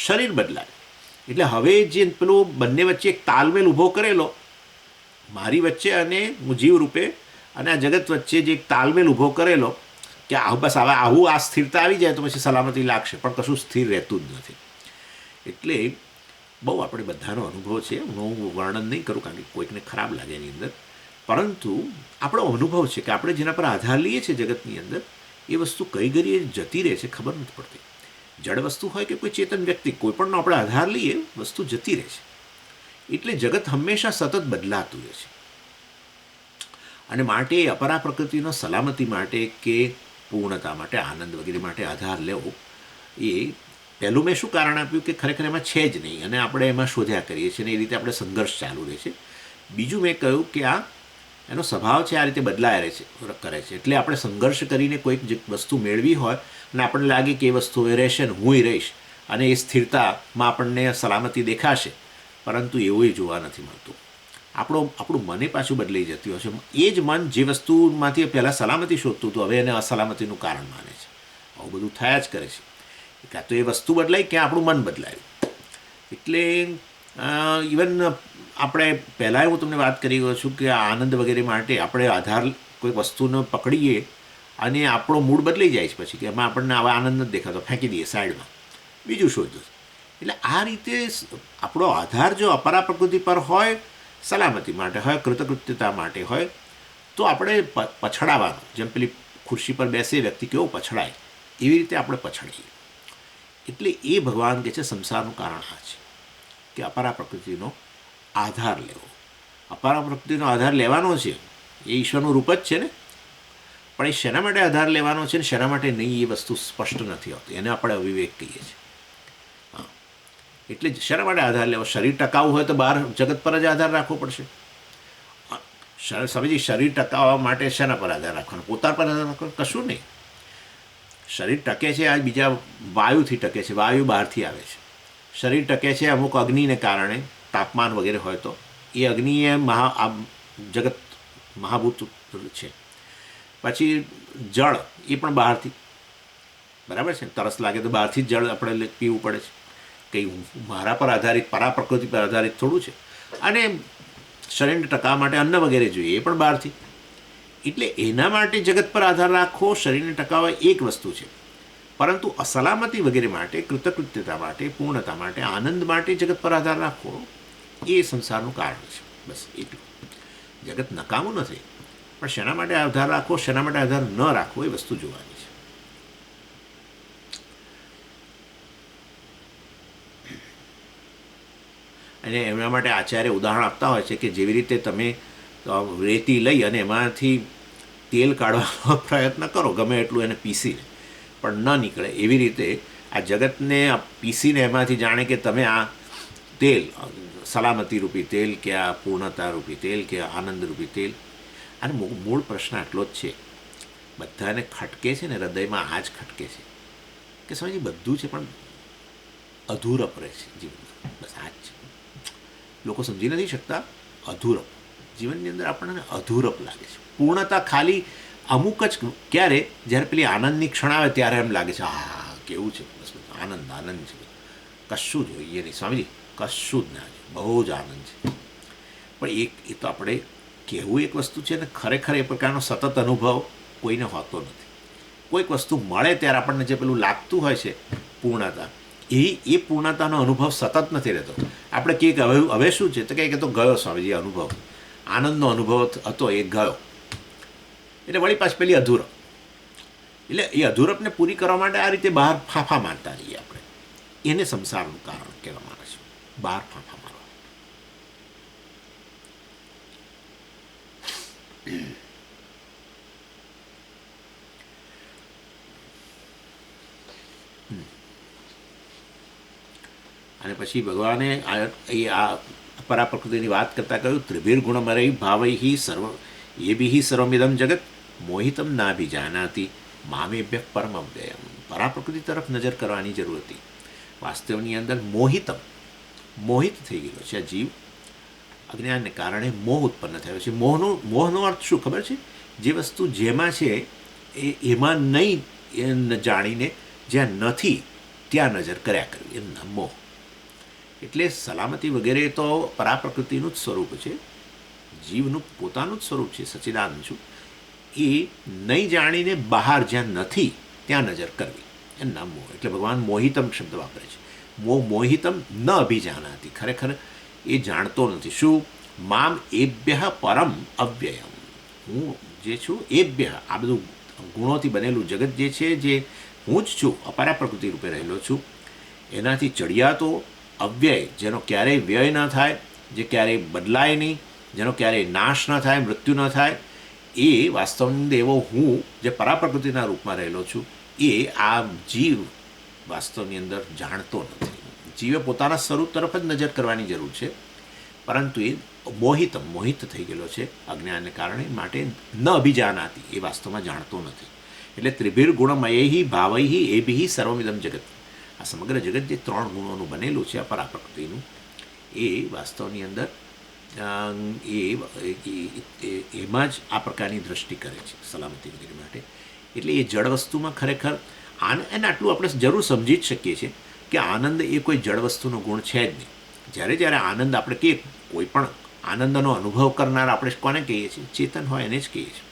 S1: શરીર બદલાય. એટલે હવે જે પેલો બંને વચ્ચે એક તાલમેલ ઊભો કરેલો, મારી વચ્ચે અને હું જીવ રૂપે અને આ જગત વચ્ચે જે એક તાલમેલ ઊભો કરેલો કે બસ હવે આવું આ સ્થિરતા આવી જાય તો પછી સલામતી લાગશે, પણ કશું સ્થિર રહેતું જ નથી. એટલે બહુ આપણે બધાનો અનુભવ છે, હું વર્ણન નહીં કરું કારણ કે કોઈકને ખરાબ લાગે એની અંદર, પરંતુ આપણો અનુભવ છે કે આપણે જેના પર આધાર લઈએ છીએ જગતની અંદર, એ વસ્તુ કઈ ઘડીએ જતી રહે છે ખબર નથી પડતી. જડ વસ્તુ હોય કે કોઈ ચેતન વ્યક્તિ, કોઈ પણનો આપણે આધાર લઈએ, વસ્તુ જતી રહે છે. એટલે જગત હંમેશા સતત બદલાતું રહે છે. અને માટે અપરા પ્રકૃતિનો સલામતી માટે કે પૂર્ણતા માટે, આનંદ વગેરે માટે આધાર લેવો, એ પહેલું મેં શું કારણ આપ્યું કે ખરેખર એમાં છે જ નહીં અને આપણે એમાં શોધ્યા કરીએ છીએ અને એ રીતે આપણે સંઘર્ષ ચાલુ રહે છે. બીજું મેં કહ્યું કે આ એનો સ્વભાવ છે, આ રીતે બદલાયા કરે છે. એટલે આપણે સંઘર્ષ કરીને કોઈક વસ્તુ મેળવી હોય અને આપણને લાગે કે એ વસ્તુ એ રહેશે ને હું રહીશ અને એ સ્થિરતામાં આપણને સલામતી દેખાશે, પરંતુ એવું જોવા નથી મળતું. આપણું મને પાછું બદલાઈ જતું હોય છે. એ જ મન જે વસ્તુમાંથી પહેલાં સલામતી શોધતું હતું, હવે એને અસલામતીનું કારણ માને છે. આવું બધું થયા જ કરે છે. કાં તો એ વસ્તુ બદલાય કે આપણું મન બદલાયું. એટલે ઇવન આપણે પહેલાં હું તમને વાત કરી ગયો છું કે આનંદ વગેરે માટે આપણે આધાર કોઈ વસ્તુને પકડીએ અને આપણો મૂડ બદલાઈ જાય છે પછી કે એમાં આપણને આવા આનંદ નથી દેખાતો, ફેંકી દઈએ સાઈડમાં, બીજું શોધો. એટલે આ રીતે આપણો આધાર જો અપરા પ્રકૃતિ પર હોય, સલામતી માટે હોય, કૃતકૃત્યતા માટે હોય, તો આપણે પછડાવાનું, જેમ પેલી ખુરશી પર બેસે વ્યક્તિ કેવો પછડાય, એવી રીતે આપણે પછડીએ. એટલે એ ભગવાન કહે છે સંસારનું કારણ આ છે કે અપરા પ્રકૃતિનો આધાર લેવો. અપરા પ્રકૃતિનો આધાર લેવાનો છે એ ઈશ્વરનું રૂપ જ છે ને, પણ એ શેના માટે આધાર લેવાનો છે ને શેના માટે નહીં એ વસ્તુ સ્પષ્ટ નથી હોતી, એને આપણે અવિવેક કહીએ છીએ. હા, એટલે શેના માટે આધાર લેવો? શરીર ટકાવવું હોય તો બહાર જગત પર જ આધાર રાખવો પડશે. સમજી, શરીર ટકાવવા માટે શેના પર આધાર રાખવાનો? પોતા પર આધાર રાખવાનો? કશું નહીં. શરીર ટકે છે આ બીજા વાયુથી ટકે છે, વાયુ બહારથી આવે છે. શરીર ટકે છે અમુક અગ્નિને કારણે, તાપમાન વગેરે હોય તો એ અગ્નિ એ જગત મહાભૂત છે. પછી જળ એ પણ બહારથી, બરાબર છે, તરસ લાગે તો બહારથી જ જળ આપણે પીવું પડે છે. કંઈ મારા પર આધારિત, પરા પ્રકૃતિ પર આધારિત થોડું છે. અને શરીરને ટકાવવા માટે અન્ન વગેરે જોઈએ, એ પણ બહારથી. એટલે એના માટે જગત પર આધાર રાખવો, શરીરને ટકાવવા એક વસ્તુ છે, પરંતુ અસલામતી વગેરે માટે, કૃતકૃત્યતા માટે, પૂર્ણતા માટે, આનંદ માટે જગત પર આધાર રાખવો એ સંસારનું કારણ છે. બસ એટલું. જગત નકામું નથી, પણ શેના માટે આધાર રાખવો, શેના માટે આધાર ન રાખવો એ વસ્તુ જોવાની છે. અને એમના માટે આચાર્ય ઉદાહરણ આપતા હોય છે કે જેવી રીતે તમે રેતી લઈ અને એમાંથી તેલ કાઢવાનો પ્રયત્ન કરો, ગમે એટલું એને પીસીને, પણ ન નીકળે. એવી રીતે આ જગતને પીસીને એમાંથી જાણે કે તમે આ તેલ, સલામતી રૂપી તેલ કે આ પૂર્ણતા રૂપી તેલ કે આનંદ રૂપી તેલ. અને મૂળ પ્રશ્ન આટલો જ છે, બધાને ખટકે છે ને હૃદયમાં, આ જ ખટકે છે કે સમજી બધું છે પણ અધૂરપ રહે છે જીવન. બસ આ જ છે. લોકો સમજી નથી શકતા અધૂરપ. જીવનની અંદર આપણને અધૂરપ લાગે છે. પૂર્ણતા ખાલી અમુક જ, ક્યારે? જ્યારે પેલી આનંદની ક્ષણ આવે ત્યારે એમ લાગે છે હા કેવું છે, બસ આનંદ આનંદ છે, કશું જોઈએ નહીં સ્વામીજી, કશું જ ના જોઈએ, બહુ જ આનંદ છે. પણ એ તો આપણે કહેવું એક વસ્તુ છે ને ખરેખર એ પ્રકારનો સતત અનુભવ કોઈને હોતો નથી. કોઈક વસ્તુ મળે ત્યારે આપણને જે પેલું લાગતું હોય છે પૂર્ણતા, એ પૂર્ણતાનો અનુભવ સતત નથી રહેતો. આપણે કહીએ કે હવે શું છે તો કે તો ગયો સ્વામીજી અનુભવ, આનંદનો અનુભવ હતો એ ગયો. એટલે વળી પાછું પેલી અધૂરપ. એટલે એ અધૂરપને પૂરી કરવા માટે આ રીતે બહાર ફાંફા મારતા રહીએ આપણે. એને સંસારનું કારણ કહેવામાં આવે છે, બહાર ફાંફા મારવા. અને પછી ભગવાને આ પરાપ્રકૃતિની વાત કરતાં કહ્યું ત્રિભિર્ગુણમરૈ ભાવૈ સર્વ એ બી સર્વમિદમ જગત મોહિતમ નાભિજાનાતિ મામેભ્ય પરમ અવ્યયમ. પરાપ્રકૃતિ તરફ નજર કરવાની જરૂર હતી. વાસ્તવની અંદર મોહિત થઈ ગયેલો છે આ જીવ. અજ્ઞાનને કારણે મોહ ઉત્પન્ન થયો છે. મોહનો અર્થ શું ખબર છે? જે વસ્તુ જેમાં છે એમાં નહીં જાણીને જ્યાં નથી ત્યાં નજર કર્યા કરવી, એમના મોહ. એટલે સલામતી વગેરે તો પરાપ્રકૃતિનું જ સ્વરૂપ છે, જીવનું પોતાનું જ સ્વરૂપ છે, સચ્ચિદાનંદ છું. એ નહીં જાણીને બહાર જ્યાં નથી ત્યાં નજર કરવી, એમના મોહ. એટલે ભગવાન મોહિતમ શબ્દ વાપરે છે. મોહિતમ ન અભિજાનાતી, ખરેખર એ જાણતો નથી. શું? મામ એભ્ય પરમ અવ્યયમ. હું જે છું એભ્ય, આ બધું ગુણોથી બનેલું જગત જે છે, જે હું જ છું, અપારા પ્રકૃતિ રૂપે રહેલો છું, એનાથી ચડિયાતો અવ્યય, જેનો ક્યારેય વ્યય ન થાય, જે ક્યારેય બદલાય નહીં, જેનો ક્યારેય નાશ ન થાય, મૃત્યુ ન થાય, એ વાસ્તવની એવો હું જે પરાપ્રકૃતિના રૂપમાં રહેલો છું, એ આ જીવ વાસ્તવની અંદર જાણતો નથી. જીવે પોતાના સ્વરૂપ તરફ જ નજર કરવાની જરૂર છે, પરંતુ એ મોહિત થઈ ગયેલો છે અજ્ઞાનને કારણે, માટે ન અભિજાનાતી, એ વાસ્તવમાં જાણતો નથી. એટલે ત્રિભિર્ગુણમયૈ ભાવૈ એભિ સર્વમિદમ જગત. આ સમગ્ર જગત જે 3 ગુણોનું બનેલું છે આ પરાપ્રકૃતિનું, એ વાસ્તવની અંદર એમાં જ આ પ્રકારની દ્રષ્ટિ કરે છે સલામતી વગેરે માટે. એટલે એ જળ વસ્તુમાં ખરેખર એને આટલું આપણે જરૂર સમજી જ શકીએ છીએ કે આનંદ એ કોઈ જળ વસ્તુનો ગુણ છે જ નહીં. જ્યારે આનંદ આપણે કહીએ, કોઈ પણ આનંદનો અનુભવ કરનાર આપણે કોને કહીએ છીએ? ચેતન હોય એને જ કહીએ છીએ.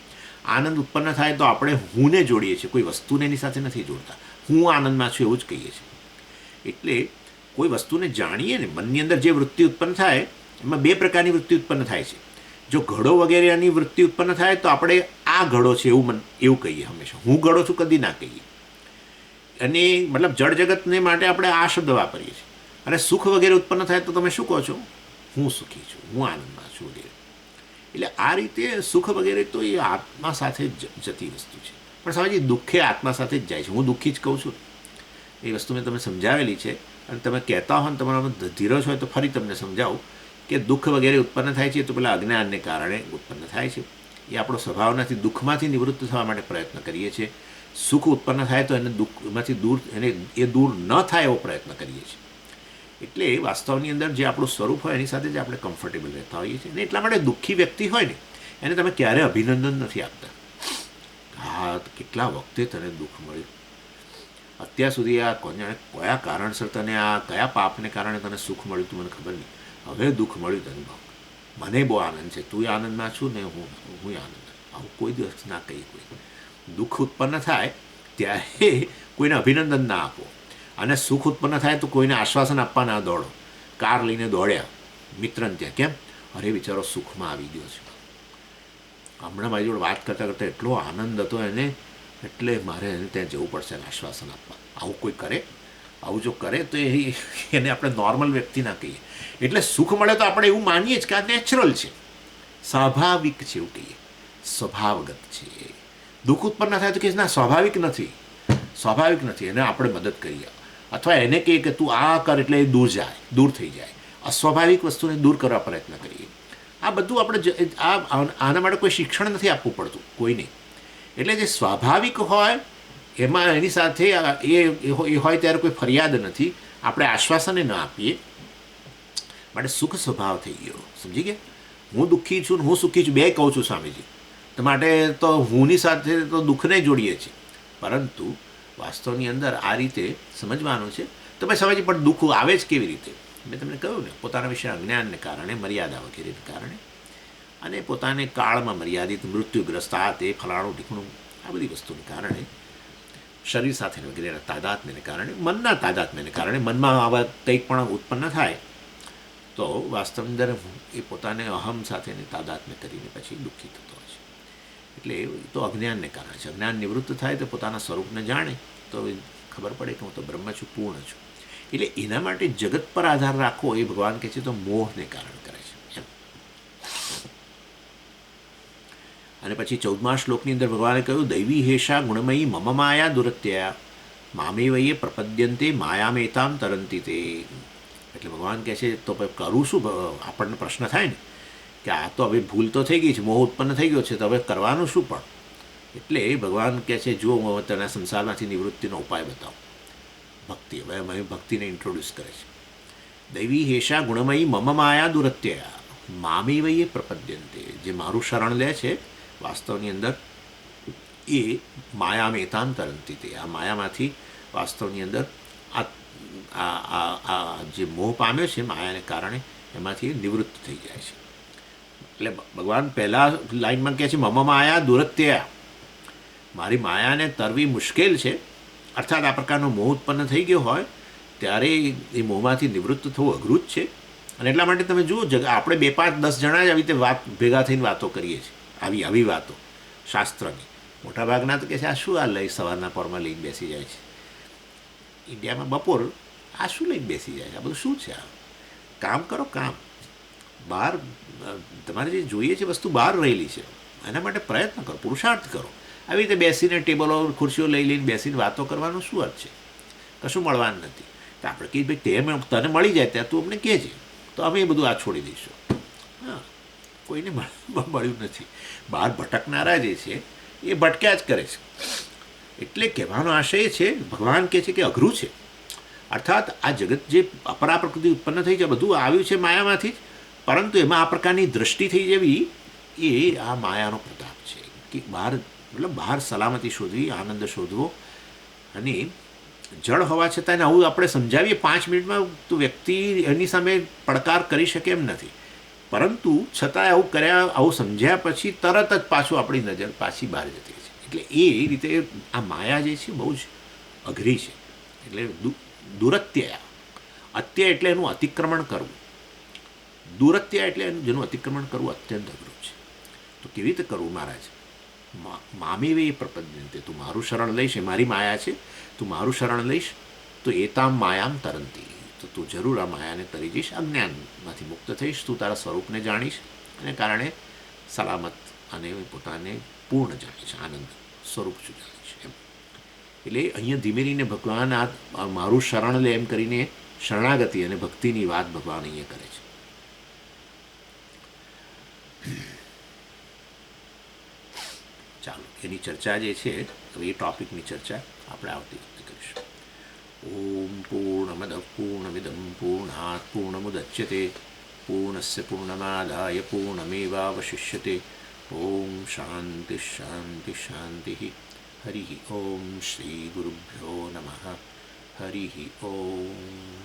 S1: આનંદ ઉત્પન્ન થાય તો આપણે હુંને જોડીએ છીએ, કોઈ વસ્તુને એની સાથે નથી જોડતા. હું આનંદમાં છું એવું જ કહીએ છીએ. એટલે કોઈ વસ્તુને જાણીએ ને, મનની અંદર જે વૃત્તિ ઉત્પન્ન થાય એમાં 2 પ્રકારની વૃત્તિ ઉત્પન્ન થાય છે. જો ઘડો વગેરેની વૃત્તિ ઉત્પન્ન થાય તો આપણે આ ઘડો છે એવું કહીએ હંમેશા. હું ઘડો છું કદી ના કહીએ. અને મતલબ જળ જગતને માટે આપણે આ શબ્દ વાપરીએ છીએ. અને સુખ વગેરે ઉત્પન્ન થાય તો તમે શું કહો છો? હું સુખી છું, હું આનંદમાં છું વગેરે. એટલે આ રીતે સુખ વગેરે તો એ આત્મા સાથે જતી વસ્તુ છે. પણ સમજી, દુઃખે આત્મા સાથે જ જાય છે. હું દુઃખી જ કહું છું. એ વસ્તુ મેં તમને સમજાવેલી છે. અને તમે કહેતા હો ને તમારામાં ધીરજ હોય તો ફરી તમને સમજાવું કે દુઃખ વગેરે ઉત્પન્ન થાય છે તો પેલા અજ્ઞાનને કારણે ઉત્પન્ન થાય છે. એ આપણો સ્વભાવ નથી. દુઃખમાંથી નિવૃત્ત થવા માટે પ્રયત્ન કરીએ છીએ. સુખ ઉત્પન્ન થાય તો એને દુઃખમાંથી દૂર ન થાય એવો પ્રયત્ન કરીએ છીએ. એટલે વાસ્તવની અંદર જે આપણું સ્વરૂપ હોય એની સાથે જ આપણે કમ્ફર્ટેબલ રહેતા હોઈએ છીએ. અને એટલા માટે દુઃખી વ્યક્તિ હોય ને એને તમે ક્યારે અભિનંદન નથી આપતા. હા, કેટલા વખતે તને દુઃખ મળ્યું, અત્યાર સુધી આ કયા કારણસર તને આ કયા પાપને કારણે તને સુખ મળ્યું તું મને ખબર નહીં, હવે દુઃખ મળ્યું તને, મને બહુ આનંદ છે, તું આનંદમાં છું ને હું આનંદ. આવું કોઈ દિવસ ના કહીએ. કોઈ દુઃખ ઉત્પન્ન થાય ત્યારે કોઈને અભિનંદન ના આપો, અને સુખ ઉત્પન્ન થાય તો કોઈને આશ્વાસન આપવા ના દોડો. કાર લઈને દોડ્યા મિત્રને ત્યાં, કેમ? અરે બિચારો સુખમાં આવી ગયો છે, હમણાં મારી જોડે વાત કરતાં કરતાં એટલો આનંદ હતો એને, એટલે મારે એને ત્યાં જવું પડશે આશ્વાસન આપવા. આવું કોઈ કરે? આવું જો કરે તો એને આપણે નોર્મલ વ્યક્તિ ના કહીએ. એટલે સુખ મળે તો આપણે એવું માનીએ જ કે આ નેચરલ છે, સ્વાભાવિક છે, એવું કહીએ, સ્વભાવગત છે. દુઃખ ઉત્પન્ન થાય તો કે ના, સ્વાભાવિક નથી, એને આપણે મદદ કરીએ, અથવા એને કહીએ કે તું આ કર એટલે એ દૂર થઈ જાય. અસ્વાભાવિક વસ્તુને દૂર કરવા પ્રયત્ન કરીએ. આ બધું આપણે આના માટે કોઈ શિક્ષણ નથી આપવું પડતું કોઈને. એટલે જે સ્વાભાવિક હોય એમાં એની સાથે એ હોય ત્યારે કોઈ ફરિયાદ નથી, આપણે આશ્વાસને ન આપીએ. માટે સુખ સ્વભાવ થઈ ગયો, સમજી ગયા? હું દુઃખી છું, હું સુખી છું, બે કહું છું સ્વામીજી. તો માટે તો હુંની સાથે તો દુઃખને જોડીએ છીએ. પરંતુ વાસ્તવની અંદર આ રીતે સમજવાનું છે. તમે સમજી, પણ દુઃખ આવે જ કેવી રીતે? મેં તમને કહ્યું ને, પોતાના વિશે અજ્ઞાનને કારણે, મર્યાદા વગેરેને કારણે, અને પોતાને કાળમાં મર્યાદિત મૃત્યુગ્રસ્ત આ તે ફલાણું ઢીકણું આ બધી વસ્તુને કારણે, શરીર સાથે વગેરેના તાદાત્મ્યને કારણે, મનના તાદાત્મ્યને કારણે, મનમાં આવા કંઈક પણ ઉત્પન્ન થાય તો વાસ્તવની અંદર એ પોતાને અહમ સાથે તાદાત્મ્ય કરીને પછી દુઃખી થતો હોય છે. એટલે એ તો અજ્ઞાનને કારણે છે. અજ્ઞાન નિવૃત્ત થાય તો પોતાના સ્વરૂપને જાણે તો ખબર પડે કે હું તો બ્રહ્મ છું, પૂર્ણ છું. એટલે એના માટે જગત પર આધાર રાખવો એ ભગવાન કહે છે તો મોહને કારણ કરે છે એમ. અને પછી 14મા શ્લોકની અંદર ભગવાને કહ્યું, દૈવી હેષા ગુણમયી મમ માયા દુરત્યા મામે વયે પ્રપદ્યંતે માયામેતામ તરંતી તે. એટલે ભગવાન કહે છે તો કરું શું? આપણને પ્રશ્ન થાય ને કે આ તો હવે ભૂલ તો થઈ ગઈ છે, મોહ ઉત્પન્ન થઈ ગયો છે, તો હવે કરવાનું શું? પણ એટલે ભગવાન કહે છે જો હું તને સંસારમાંથી નિવૃત્તિનો ઉપાય બતાવું, ભક્તિ. હવે અમે ભક્તિને ઇન્ટ્રોડ્યુસ કરે છે. દૈવી હેષા ગુણમયી મમ માયા દુરત્યા મામી વયે પ્રપદ્યંતે. જે મારું શરણ લે છે વાસ્તવની અંદર એ માયામેતામ તરંતી તે. આ માયામાંથી વાસ્તવની અંદર આ જે મોહ પામ્યો છે માયાને કારણે એમાંથી નિવૃત્ત થઈ જાય છે. એટલે ભગવાન પહેલાં લાઈનમાં કહે છે મમ માયા દુરત્યા, મારી માયાને તરવી મુશ્કેલ છે. અર્થાત આ પ્રકારનો મોહ ઉત્પન્ન થઈ ગયો હોય ત્યારે એ મોહમાંથી નિવૃત્ત થવું અઘરું જ છે. અને એટલા માટે તમે જુઓ આપણે 2, 5, 10 જણા જ આવી રીતે વાત ભેગા થઈને વાતો કરીએ છીએ, આવી વાતો શાસ્ત્રની. મોટાભાગના તો કહે છે આ શું આ લઈ સવારના પરમાં લઈને બેસી જાય છે. ઇન્ડિયામાં બપોર આ શું લઈને બેસી જાય છે? આ બધું શું છે? આ કામ કરો, કામ. બહાર તમારે જે જોઈએ છે વસ્તુ બહાર રહેલી છે, એના માટે પ્રયત્ન કરો, પુરુષાર્થ કરો. આવી રીતે બેસીને ટેબલો ખુરશીઓ લઈને બેસીને વાતો કરવાનો શું અર્થ છે? કશું મળવાનું નથી. તો આપણે કહીએ ભાઈ તને મળી જાય ત્યાં તું અમને કહેજે, તો અમે એ બધું આ છોડી દઈશું. હા, કોઈને મળ્યું નથી. બહાર ભટકનારા જે છે એ ભટક્યા જ કરે છે. એટલે કહેવાનો આશય છે ભગવાન કહે છે કે અઘરું છે. અર્થાત આ જગત જે અપરા પ્રકૃતિ ઉત્પન્ન થઈ છે બધું આવ્યું છે માયામાંથી જ, પરંતુ એમાં આ પ્રકારની દૃષ્ટિ થઈ જવી એ આ માયાનો પ્રતાપ છે. કે બહાર સલામતી શોધવી, આનંદ શોધવો. અને જળ હોવા છતાં આવું આપણે સમજાવીએ 5 મિનિટમાં તો વ્યક્તિ એની સામે પડકાર કરી શકે એમ નથી. પરંતુ છતાં આવું સમજ્યા પછી તરત જ પાછું આપણી નજર પાછી બહાર જતી છે. એટલે એ રીતે આ માયા જે છે બહુ જ અઘરી છે. એટલે દુરત્યા, અત્ય એટલે એનું અતિક્રમણ કરવું, દુરત્યા એટલે જેનું અતિક્રમણ કરવું અત્યંત અઘરું છે. તો કેવી રીતે કરવું મહારાજ? મામેવે એ પ્રપદ્યંતે, તું મારું શરણ લઈશ, એ મારી માયા છે, તું મારું શરણ લઈશ તો એતામ માયામ તરંતી, તો તું જરૂર આ માયાને તરી જઈશ, અજ્ઞાનમાંથી મુક્ત થઈશ, તું તારા સ્વરૂપને જાણીશ, અને કારણે સલામત અને પોતાને પૂર્ણ જાણીશ, આનંદ સ્વરૂપ શું જાણીશ એમ. એટલે અહીંયા ધીમે ધીમે ભગવાન આ મારું શરણ લે એમ કરીને શરણાગતિ અને ભક્તિની વાત ભગવાન અહીંયા કરે છે. ચાલો એની ચર્ચા જે છે એ ટોપિકની ચર્ચા આપણે આવતી વખતે કરીશું. ઓમ પૂર્ણમદ પૂર્ણમિદમ પૂર્ણાત પૂર્ણમુદચ્યતે પૂર્ણસ્ય પૂર્ણમાદાય પૂર્ણમેવાવશિષ્યતે. ઓમ શાંતિ શાંતિ શાંતિ. હરિ ઓમ શ્રી ગુરુભ્યો નમઃ. હરિ ઓમ.